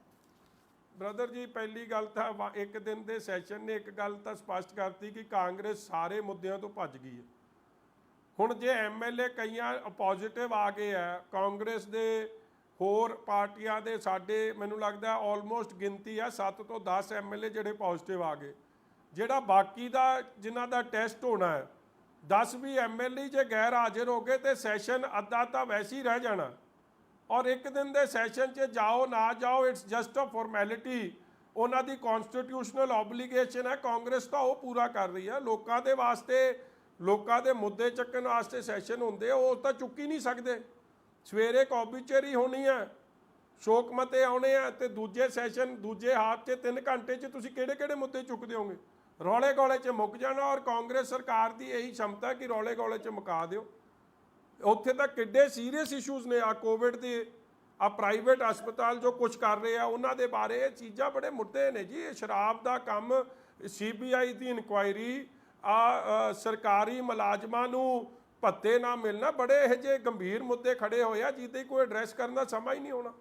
ਬ੍ਰਦਰ ਜੀ, ਪਹਿਲੀ ਗੱਲ ਤਾਂ ਇੱਕ ਦਿਨ ਦੇ ਸੈਸ਼ਨ ਨੇ ਇੱਕ ਗੱਲ ਤਾਂ ਸਪਸ਼ਟ ਕਰਤੀ ਕਿ ਕਾਂਗਰਸ ਸਾਰੇ ਮੁੱਦਿਆਂ ਤੋਂ ਭੱਜ ਗਈ ਹੈ। ਹੁਣ ਜੇ ਐਮਐਲਏ ਕਈਆਂ ਪੋਜ਼ਿਟਿਵ ਆ ਗਏ ਆ, ਕਾਂਗਰਸ ਦੇ ਹੋਰ ਪਾਰਟੀਆਂ ਦੇ ਸਾਡੇ ਮੈਨੂੰ ਲੱਗਦਾ ਆਲਮੋਸਟ ਗਿਣਤੀ ਆ 7 ਤੋਂ 10 ਐਮਐਲਏ ਜਿਹੜੇ ਪੋਜ਼ਿਟਿਵ ਆ ਗਏ। ਜਿਹੜਾ ਬਾਕੀ ਦਾ ਜਿਨ੍ਹਾਂ ਦਾ ਟੈਸਟ ਹੋਣਾ ਹੈ 10 ਵੀ ਐਮਐਲਏ ਜੇ ਗੈਰ ਹਾਜ਼ਰ ਹੋ ਗਏ ਤੇ ਸੈਸ਼ਨ ਅੱਧਾ ਤਾਂ ਵੈਸੇ ਹੀ ਰਹਿ ਜਾਣਾ। ਔਰ ਇੱਕ ਦਿਨ ਦੇ ਸੈਸ਼ਨ 'ਚ ਜਾਓ ਨਾ ਜਾਓ, ਇਟਸ ਜਸਟ ਅ ਫਾਰਮੈਲਿਟੀ। ਉਹਨਾਂ ਦੀ ਕਨਸਟੀਟਿਊਸ਼ਨਲ ਆਬਲੀਗੇਸ਼ਨ ਹੈ, ਕਾਂਗਰਸ ਤਾਂ ਉਹ ਪੂਰਾ ਕਰ ਰਹੀ ਹੈ। ਲੋਕਾਂ ਦੇ ਵਾਸਤੇ, ਲੋਕਾਂ ਦੇ ਮੁੱਦੇ ਚੱਕਣ ਵਾਸਤੇ ਸੈਸ਼ਨ ਹੁੰਦੇ, ਉਹ ਤਾਂ ਚੁੱਕ ਹੀ ਨਹੀਂ ਸਕਦੇ। ਸਵੇਰੇ ਕੌਬੀਚਰੀ ਹੋਣੀ ਹੈ, ਸ਼ੋਕ ਮਤੇ ਆਉਣੇ ਆ, ਤੇ ਦੂਜੇ ਸੈਸ਼ਨ ਦੂਜੇ ਹਾਫ 'ਚ 3 ਘੰਟੇ 'ਚ ਤੁਸੀਂ ਕਿਹੜੇ ਕਿਹੜੇ ਮੁੱਦੇ ਚੁੱਕਦੇ ਹੋਗੇ? ਰੌਲੇ ਗੋਲੇ 'ਚ ਮੁੱਕ ਜਾਣਾ। ਔਰ ਕਾਂਗਰਸ ਸਰਕਾਰ ਦੀ ਇਹੀ क्षमता ਕਿ ਰੌਲੇ ਗੋਲੇ 'ਚ ਮੁਕਾ ਦਿਓ। ਉੱਥੇ ਤਾਂ ਕਿੱਡੇ ਸੀਰੀਅਸ ਇਸ਼ੂਜ਼ ਨੇ, ਆ ਕੋਵਿਡ ਦੇ, ਆ ਪ੍ਰਾਈਵੇਟ ਹਸਪਤਾਲ ਜੋ ਕੁਝ ਕਰ ਰਹੇ ਆ ਉਹਨਾਂ ਦੇ ਬਾਰੇ, ਇਹ ਚੀਜ਼ਾਂ ਬੜੇ ਮੁੱਦੇ ਨੇ ਜੀ। ਸ਼ਰਾਬ ਦਾ ਕੰਮ, CBI ਦੀ ਇਨਕੁਆਇਰੀ, ਸਰਕਾਰੀ ਮੁਲਾਜ਼ਮਾਂ ਨੂੰ ਭੱਤੇ ਨਾ ਮਿਲਣਾ, ਬੜੇ ਇਹੋ ਜਿਹੇ ਗੰਭੀਰ ਮੁੱਦੇ ਖੜੇ ਹੋਏ ਆ ਜਿਹਦੇ ਕੋਈ ਐਡਰੈਸ ਕਰਨ ਦਾ ਸਮਾਂ ਹੀ ਨਹੀਂ ਹੋਣਾ।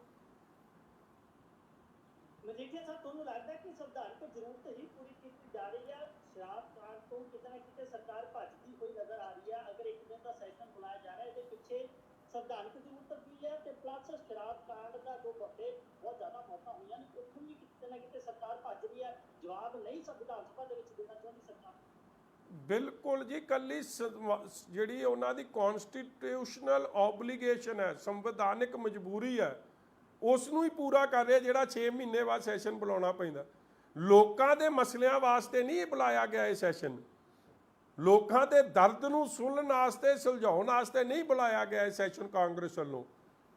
ਮਜੀਠੀਆ ਸਾਹਿਬ, ਤੁਹਾਨੂੰ ਲੱਗਦਾ ਕਿ ਸੰਵਿਧਾਨਕ ਜ਼ਰੂਰਤ ਹੀ ਪੂਰੀ ਕੀਤੀ ਜਾ ਰਹੀ ਹੈ? ਸ਼ਰਾਬ ਕਾਂਡ ਤੋਂ ਕਿਤੇ ਨਾ ਕਿਤੇ ਸਰਕਾਰ ਭੱਜਦੀ ਹੋਈ ਨਜ਼ਰ ਆ ਰਹੀ ਹੈ। ਅਗਰ ਇੱਕ ਦਿਨ ਦਾ ਸੈਸ਼ਨ ਬੁਲਾਇਆ ਜਾ ਰਿਹਾ, ਇਹਦੇ ਪਿੱਛੇ ਸੰਵਿਧਾਨਕ ਜ਼ਰੂਰਤ ਵੀ ਹੈ ਤੇ ਪਲੱਸ ਸ਼ਰਾਬ ਕਾਂਡ ਦਾ ਜੋ ਵੱਡੇ ਬਹੁਤ ਜ਼ਿਆਦਾ ਮੌਤਾਂ ਹੋਈਆਂ ਨੇ, ਉੱਥੋਂ ਵੀ ਕਿਤੇ ਨਾ ਕਿਤੇ ਸਰਕਾਰ ਭੱਜ ਰਹੀ ਹੈ। ਜਵਾਬ ਨਹੀਂ ਸੰਵਿਧਾਨ ਸਭਾ ਦੇ ਵਿੱਚ ਦੇਣਾ ਚਾਹੁੰਦੀ ਸਰਕਾਰ। ਬਿਲਕੁਲ ਜੀ, ਕੱਲੀ ਜਿਹੜੀ ਉਹਨਾਂ ਦੀ ਕਨਸਟੀਟਿਊਸ਼ਨਲ ਆਬਲੀਗੇਸ਼ਨ ਹੈ, ਸੰਵਿਧਾਨਿਕ ਮਜਬੂਰੀ ਹੈ, ਉਸ ਨੂੰ ਹੀ ਪੂਰਾ ਕਰ ਰਿਹਾ ਜਿਹੜਾ 6 ਮਹੀਨੇ ਬਾਅਦ ਸੈਸ਼ਨ ਬੁਲਾਉਣਾ ਪੈਂਦਾ। ਲੋਕਾਂ ਦੇ ਮਸਲਿਆਂ ਵਾਸਤੇ ਨਹੀਂ ਬੁਲਾਇਆ ਗਿਆ ਇਹ ਸੈਸ਼ਨ। ਲੋਕਾਂ ਦੇ ਦਰਦ ਨੂੰ ਸੁਣਨ ਵਾਸਤੇ, ਸੁਲਝਾਉਣ ਵਾਸਤੇ ਨਹੀਂ ਬੁਲਾਇਆ ਗਿਆ ਇਹ ਸੈਸ਼ਨ ਕਾਂਗਰਸ ਵੱਲੋਂ।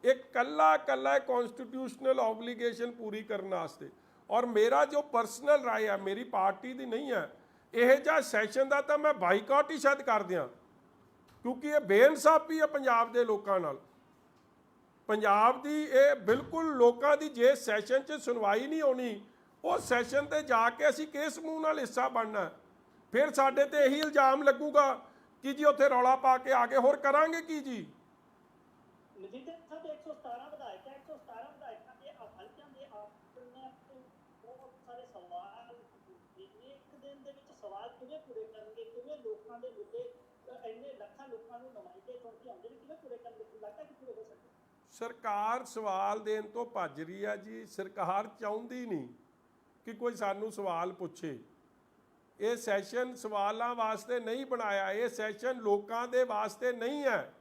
ਇਹ ਕੱਲਾ ਕਨਸਟੀਟਿਊਸ਼ਨਲ ਆਬਲੀਗੇਸ਼ਨ ਪੂਰੀ ਕਰਨ ਵਾਸਤੇ। ਔਰ ਮੇਰਾ ਜੋ ਪਰਸਨਲ ਰਾਏ ਹੈ, ਮੇਰੀ ਪਾਰਟੀ ਦੀ ਨਹੀਂ ਹੈ, ਇਹ ਜਿਹਾ ਸੈਸ਼ਨ ਦਾ ਤਾਂ ਮੈਂ ਬਾਈਕਾਟ ਹੀ ਸ਼ਾਇਦ ਕਰ ਦਿਆਂ, ਕਿਉਂਕਿ ਇਹ ਬੇਇਨਸਾਫੀ ਹੈ ਪੰਜਾਬ ਦੇ ਲੋਕਾਂ ਨਾਲ। ਪੰਜਾਬ ਦੀ ਇਹ ਬਿਲਕੁਲ ਲੋਕਾਂ ਦੀ ਜੇ ਸੈਸ਼ਨ 'ਚ ਸੁਣਵਾਈ ਨਹੀਂ ਹੋਣੀ, ਉਹ ਸੈਸ਼ਨ ਤੇ ਜਾ ਕੇ ਅਸੀਂ ਕਿਸ ਮੂੰਹ ਨਾਲ ਹਿੱਸਾ ਬਣਨਾ? ਫਿਰ ਸਾਡੇ ਤੇ ਇਹੀ ਇਲਜ਼ਾਮ ਲੱਗੂਗਾ ਕਿ ਜੀ ਉੱਥੇ ਰੌਲਾ ਪਾ ਕੇ ਆ ਗਏ, ਹੋਰ ਕਰਾਂਗੇ ਕੀ ਜੀ? ਮਜੀਠੀਆ ਸਾਹਿਬ, 117 ਵਿਧਾਇਕ ਹੈ, 117 ਵਿਧਾਇਕਾਂ ਦੇ ਹਲਕਿਆਂ ਦੇ ਆਪਣੇ ਬਹੁਤ ਸਾਰੇ ਸਵਾਲ ਇੱਕ ਦਿਨ ਦੇ ਵਿੱਚ ਸਵਾਲ ਕਿਵੇਂ ਪੂਰੇ ਕਰਨਗੇ? ਕਿਵੇਂ ਲੋਕਾਂ ਦੇ ਮੁੱਦੇ, ਇੰਨੇ ਲੱਖਾਂ ਲੋਕਾਂ ਨੂੰ ਨੁਮਾਇੰਦੇ ਚੁਣ ਕੇ ਆਉਂਦੇ ਨੇ, ਕਿਵੇਂ ਪੂਰੇ ਕਰਨਗੇ? ਲੱਗਦਾ ਕਿ ਪੂਰੇ ਹੋ ਸਕਦੇ? ਸਰਕਾਰ ਸਵਾਲ ਦੇਣ ਤੋਂ ਭੱਜ ਰਹੀ ਆ ਜੀ। ਸਰਕਾਰ ਚਾਹੁੰਦੀ ਨਹੀਂ ਕਿ ਕੋਈ ਸਾਨੂੰ ਸਵਾਲ ਪੁੱਛੇ। ਇਹ ਸੈਸ਼ਨ ਸਵਾਲਾਂ ਵਾਸਤੇ ਨਹੀਂ ਬਣਾਇਆ, ਇਹ ਸੈਸ਼ਨ ਲੋਕਾਂ ਦੇ ਵਾਸਤੇ ਨਹੀਂ ਹੈ।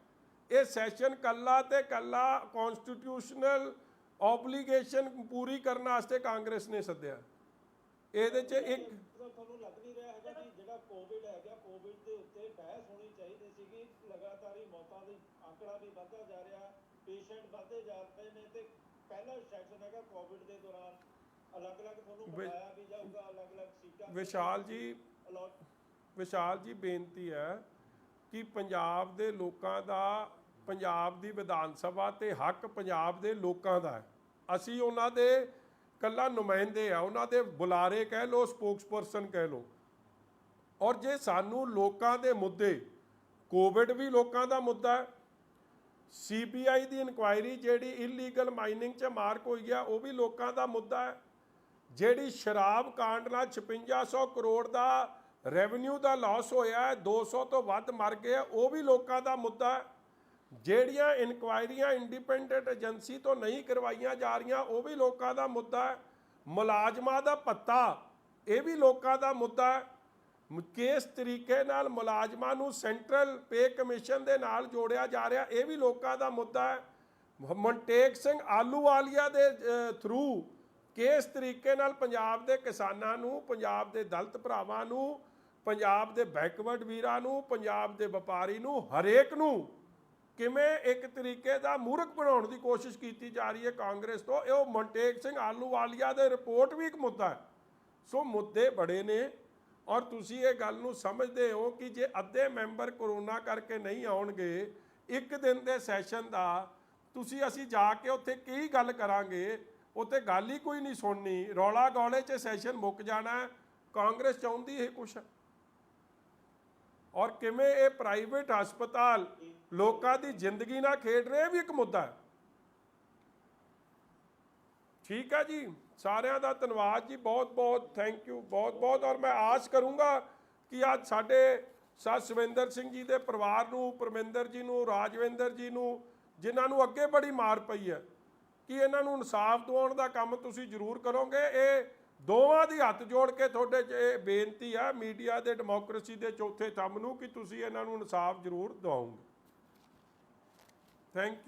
ਇਹ ਸੈਸ਼ਨ ਕੱਲਾ ਤੇ ਕੱਲਾ ਕਨਸਟੀਟਿਊਸ਼ਨਲ ਆਬਲੀਗੇਸ਼ਨ ਪੂਰੀ ਕਰਨ ਵਾਸਤੇ ਕਾਂਗਰਸ ਨੇ ਸੱਦਿਆ। ਇਹਦੇ 'ਚ ਇੱਕ ਤੁਹਾਨੂੰ ਲੱਗ ਨਹੀਂ ਰਿਹਾ ਹੈਗਾ ਕਿ ਜਿਹੜਾ ਕੋਵਿਡ ਹੈਗਾ, ਕੋਵਿਡ ਦੇ ਉੱਤੇ ਬਹਿਸ ਹੋਣੀ ਚਾਹੀਦੀ ਸੀਗੀ। ਲਗਾਤਾਰ ਹੀ ਮੌਤਾਂ ਦੀ ਆંકੜਾ ਵੀ ਵੱਧਦਾ ਜਾ ਰਿਹਾ, ਪੇਸ਼ੈਂਟ ਵੱਧਦੇ ਜਾ ਰਹੇ ਨੇ, ਤੇ ਪਹਿਲਾ ਸੈਸ਼ਨ ਹੈਗਾ ਕੋਵਿਡ ਦੇ ਦੌਰਾਨ ਅਲੱਗ-ਅਲੱਗ ਤੁਹਾਨੂੰ ਬੁਲਾਇਆ ਵੀ ਜਾਊਗਾ, ਅਲੱਗ-ਅਲੱਗ ਸੀਟਾਂ। ਵਿਸ਼ਾਲ ਜੀ ਬੇਨਤੀ ਹੈ ਕਿ ਪੰਜਾਬ ਦੇ ਲੋਕਾਂ ਦਾ, ਪੰਜਾਬ ਦੀ ਵਿਧਾਨ ਸਭਾ ਤੇ ਹੱਕ ਪੰਜਾਬ ਦੇ ਲੋਕਾਂ ਦਾ ਹੈ। ਅਸੀਂ ਉਹਨਾਂ ਦੇ ਕੱਲਾ ਨੁਮਾਇੰਦੇ ਆ, ਉਹਨਾਂ ਦੇ ਬੁਲਾਰੇ ਕਹਿ ਲਓ, ਸਪੋਕਸਪਰਸਨ ਕਹਿ ਲਓ। ਔਰ ਜੇ ਸਾਨੂੰ ਲੋਕਾਂ ਦੇ ਮੁੱਦੇ, ਕੋਵਿਡ ਵੀ ਲੋਕਾਂ ਦਾ ਮੁੱਦਾ ਹੈ, CBI ਦੀ ਇਨਕੁਆਇਰੀ ਜਿਹੜੀ ਇਲੀਗਲ ਮਾਈਨਿੰਗ 'ਚ ਮਾਰਕ ਹੋਈ ਆ ਉਹ ਵੀ ਲੋਕਾਂ ਦਾ ਮੁੱਦਾ ਹੈ, ਜਿਹੜੀ ਸ਼ਰਾਬ ਕਾਂਡ ਨਾਲ 5600 ਕਰੋੜ ਦਾ ਰੈਵਨਿਊ ਦਾ ਲਾਸ ਹੋਇਆ ਹੈ, 200 ਤੋਂ ਵੱਧ ਮਰ ਗਏ, ਉਹ ਵੀ ਲੋਕਾਂ ਦਾ ਮੁੱਦਾ ਹੈ, ਜਿਹੜੀਆਂ ਇਨਕੁਆਇਰੀਆਂ ਇੰਡੀਪੈਂਡੈਂਟ ਏਜੰਸੀ ਤੋਂ ਨਹੀਂ ਕਰਵਾਈਆਂ ਜਾ ਰਹੀਆਂ ਉਹ ਵੀ ਲੋਕਾਂ ਦਾ ਮੁੱਦਾ ਹੈ, ਮੁਲਾਜ਼ਮਾਂ ਦਾ ਭੱਤਾ ਇਹ ਵੀ ਲੋਕਾਂ ਦਾ ਮੁੱਦਾ ਹੈ, ਕਿਸ ਤਰੀਕੇ ਨਾਲ ਮੁਲਾਜ਼ਮਾਂ ਨੂੰ ਸੈਂਟਰਲ ਪੇ ਕਮਿਸ਼ਨ ਦੇ ਨਾਲ ਜੋੜਿਆ ਜਾ ਰਿਹਾ ਇਹ ਵੀ ਲੋਕਾਂ ਦਾ ਮੁੱਦਾ ਹੈ, ਮਨਟੇਕ ਸਿੰਘ ਆਲੂਵਾਲੀਆ ਦੇ ਥਰੂ ਕਿਸ ਤਰੀਕੇ ਨਾਲ ਪੰਜਾਬ ਦੇ ਕਿਸਾਨਾਂ ਨੂੰ, ਪੰਜਾਬ ਦੇ ਦਲਿਤ ਭਰਾਵਾਂ ਨੂੰ, ਪੰਜਾਬ ਦੇ ਬੈਕਵਰਡ ਵੀਰਾਂ ਨੂੰ, ਪੰਜਾਬ ਦੇ ਵਪਾਰੀ ਨੂੰ, ਹਰੇਕ ਨੂੰ ਕਿਵੇਂ ਇੱਕ ਤਰੀਕੇ ਦਾ ਮੂਰਖ ਬਣਾਉਣ ਦੀ ਕੋਸ਼ਿਸ਼ ਕੀਤੀ ਜਾ ਰਹੀ ਹੈ ਕਾਂਗਰਸ ਤੋਂ। ਇਹ ਮਨਟੇਕ ਸਿੰਘ ਆਲੂਵਾਲੀਆ ਦੇ ਰਿਪੋਰਟ ਵੀ ਇੱਕ ਮੁੱਦਾ ਹੈ। ਸੋ ਮੁੱਦੇ ਬੜੇ ਨੇ। ਔਰ ਤੁਸੀਂ ਇਹ ਗੱਲ ਨੂੰ ਸਮਝਦੇ ਹੋ ਕਿ ਜੇ ਅੱਧੇ ਮੈਂਬਰ ਕਰੋਨਾ ਕਰਕੇ ਨਹੀਂ ਆਉਣਗੇ, ਇੱਕ ਦਿਨ ਦੇ ਸੈਸ਼ਨ ਦਾ ਤੁਸੀਂ ਅਸੀਂ ਜਾ ਕੇ ਉੱਥੇ ਕੀ ਗੱਲ ਕਰਾਂਗੇ, ਉੱਥੇ ਗੱਲ ਹੀ ਕੋਈ ਨਹੀਂ ਸੁਣਨੀ, ਰੌਲਾ ਗੌਲੇ 'ਚ ਸੈਸ਼ਨ ਮੁੱਕ ਜਾਣਾ ਹੈ। ਕਾਂਗਰਸ ਚਾਹੁੰਦੀ ਇਹ ਕੁਛ, ਔਰ ਕਿਵੇਂ ਇਹ ਪ੍ਰਾਈਵੇਟ ਹਸਪਤਾਲ ਲੋਕਾਂ ਦੀ ਜ਼ਿੰਦਗੀ ਨਾਲ ਖੇਡ ਰਹੇ, ਇਹ ਵੀ ਇੱਕ ਮੁੱਦਾ ਹੈ। ਠੀਕ ਹੈ ਜੀ, ਸਾਰਿਆਂ ਦਾ ਧੰਨਵਾਦ ਜੀ, ਬਹੁਤ ਬਹੁਤ ਥੈਂਕ ਯੂ, ਬਹੁਤ ਬਹੁਤ। ਔਰ ਮੈਂ ਆਸ ਕਰੂੰਗਾ ਕਿ ਅੱਜ ਸਾਡੇ ਸਤਿਵਿੰਦਰ ਸਿੰਘ ਜੀ ਦੇ ਪਰਿਵਾਰ ਨੂੰ, ਪਰਮਿੰਦਰ ਜੀ ਨੂੰ, ਰਾਜਵਿੰਦਰ ਜੀ ਨੂੰ, ਜਿਨ੍ਹਾਂ ਨੂੰ ਅੱਗੇ ਬੜੀ ਮਾਰ ਪਈ ਹੈ, ਕਿ ਇਹਨਾਂ ਨੂੰ ਇਨਸਾਫ ਦਿਵਾਉਣ ਦਾ ਕੰਮ ਤੁਸੀਂ ਜ਼ਰੂਰ ਕਰੋਗੇ। ਇਹ ਦੋਵਾਂ ਦੀ ਹੱਥ ਜੋੜ ਕੇ ਤੁਹਾਡੇ 'ਚ ਇਹ ਬੇਨਤੀ ਹੈ ਮੀਡੀਆ ਦੇ, ਡੈਮੋਕ੍ਰੇਸੀ ਦੇ ਚੌਥੇ ਥੰਮ ਨੂੰ, ਕਿ ਤੁਸੀਂ ਇਹਨਾਂ ਨੂੰ ਇਨਸਾਫ ਜ਼ਰੂਰ ਦਿਵਾਓਗੇ। Thank you.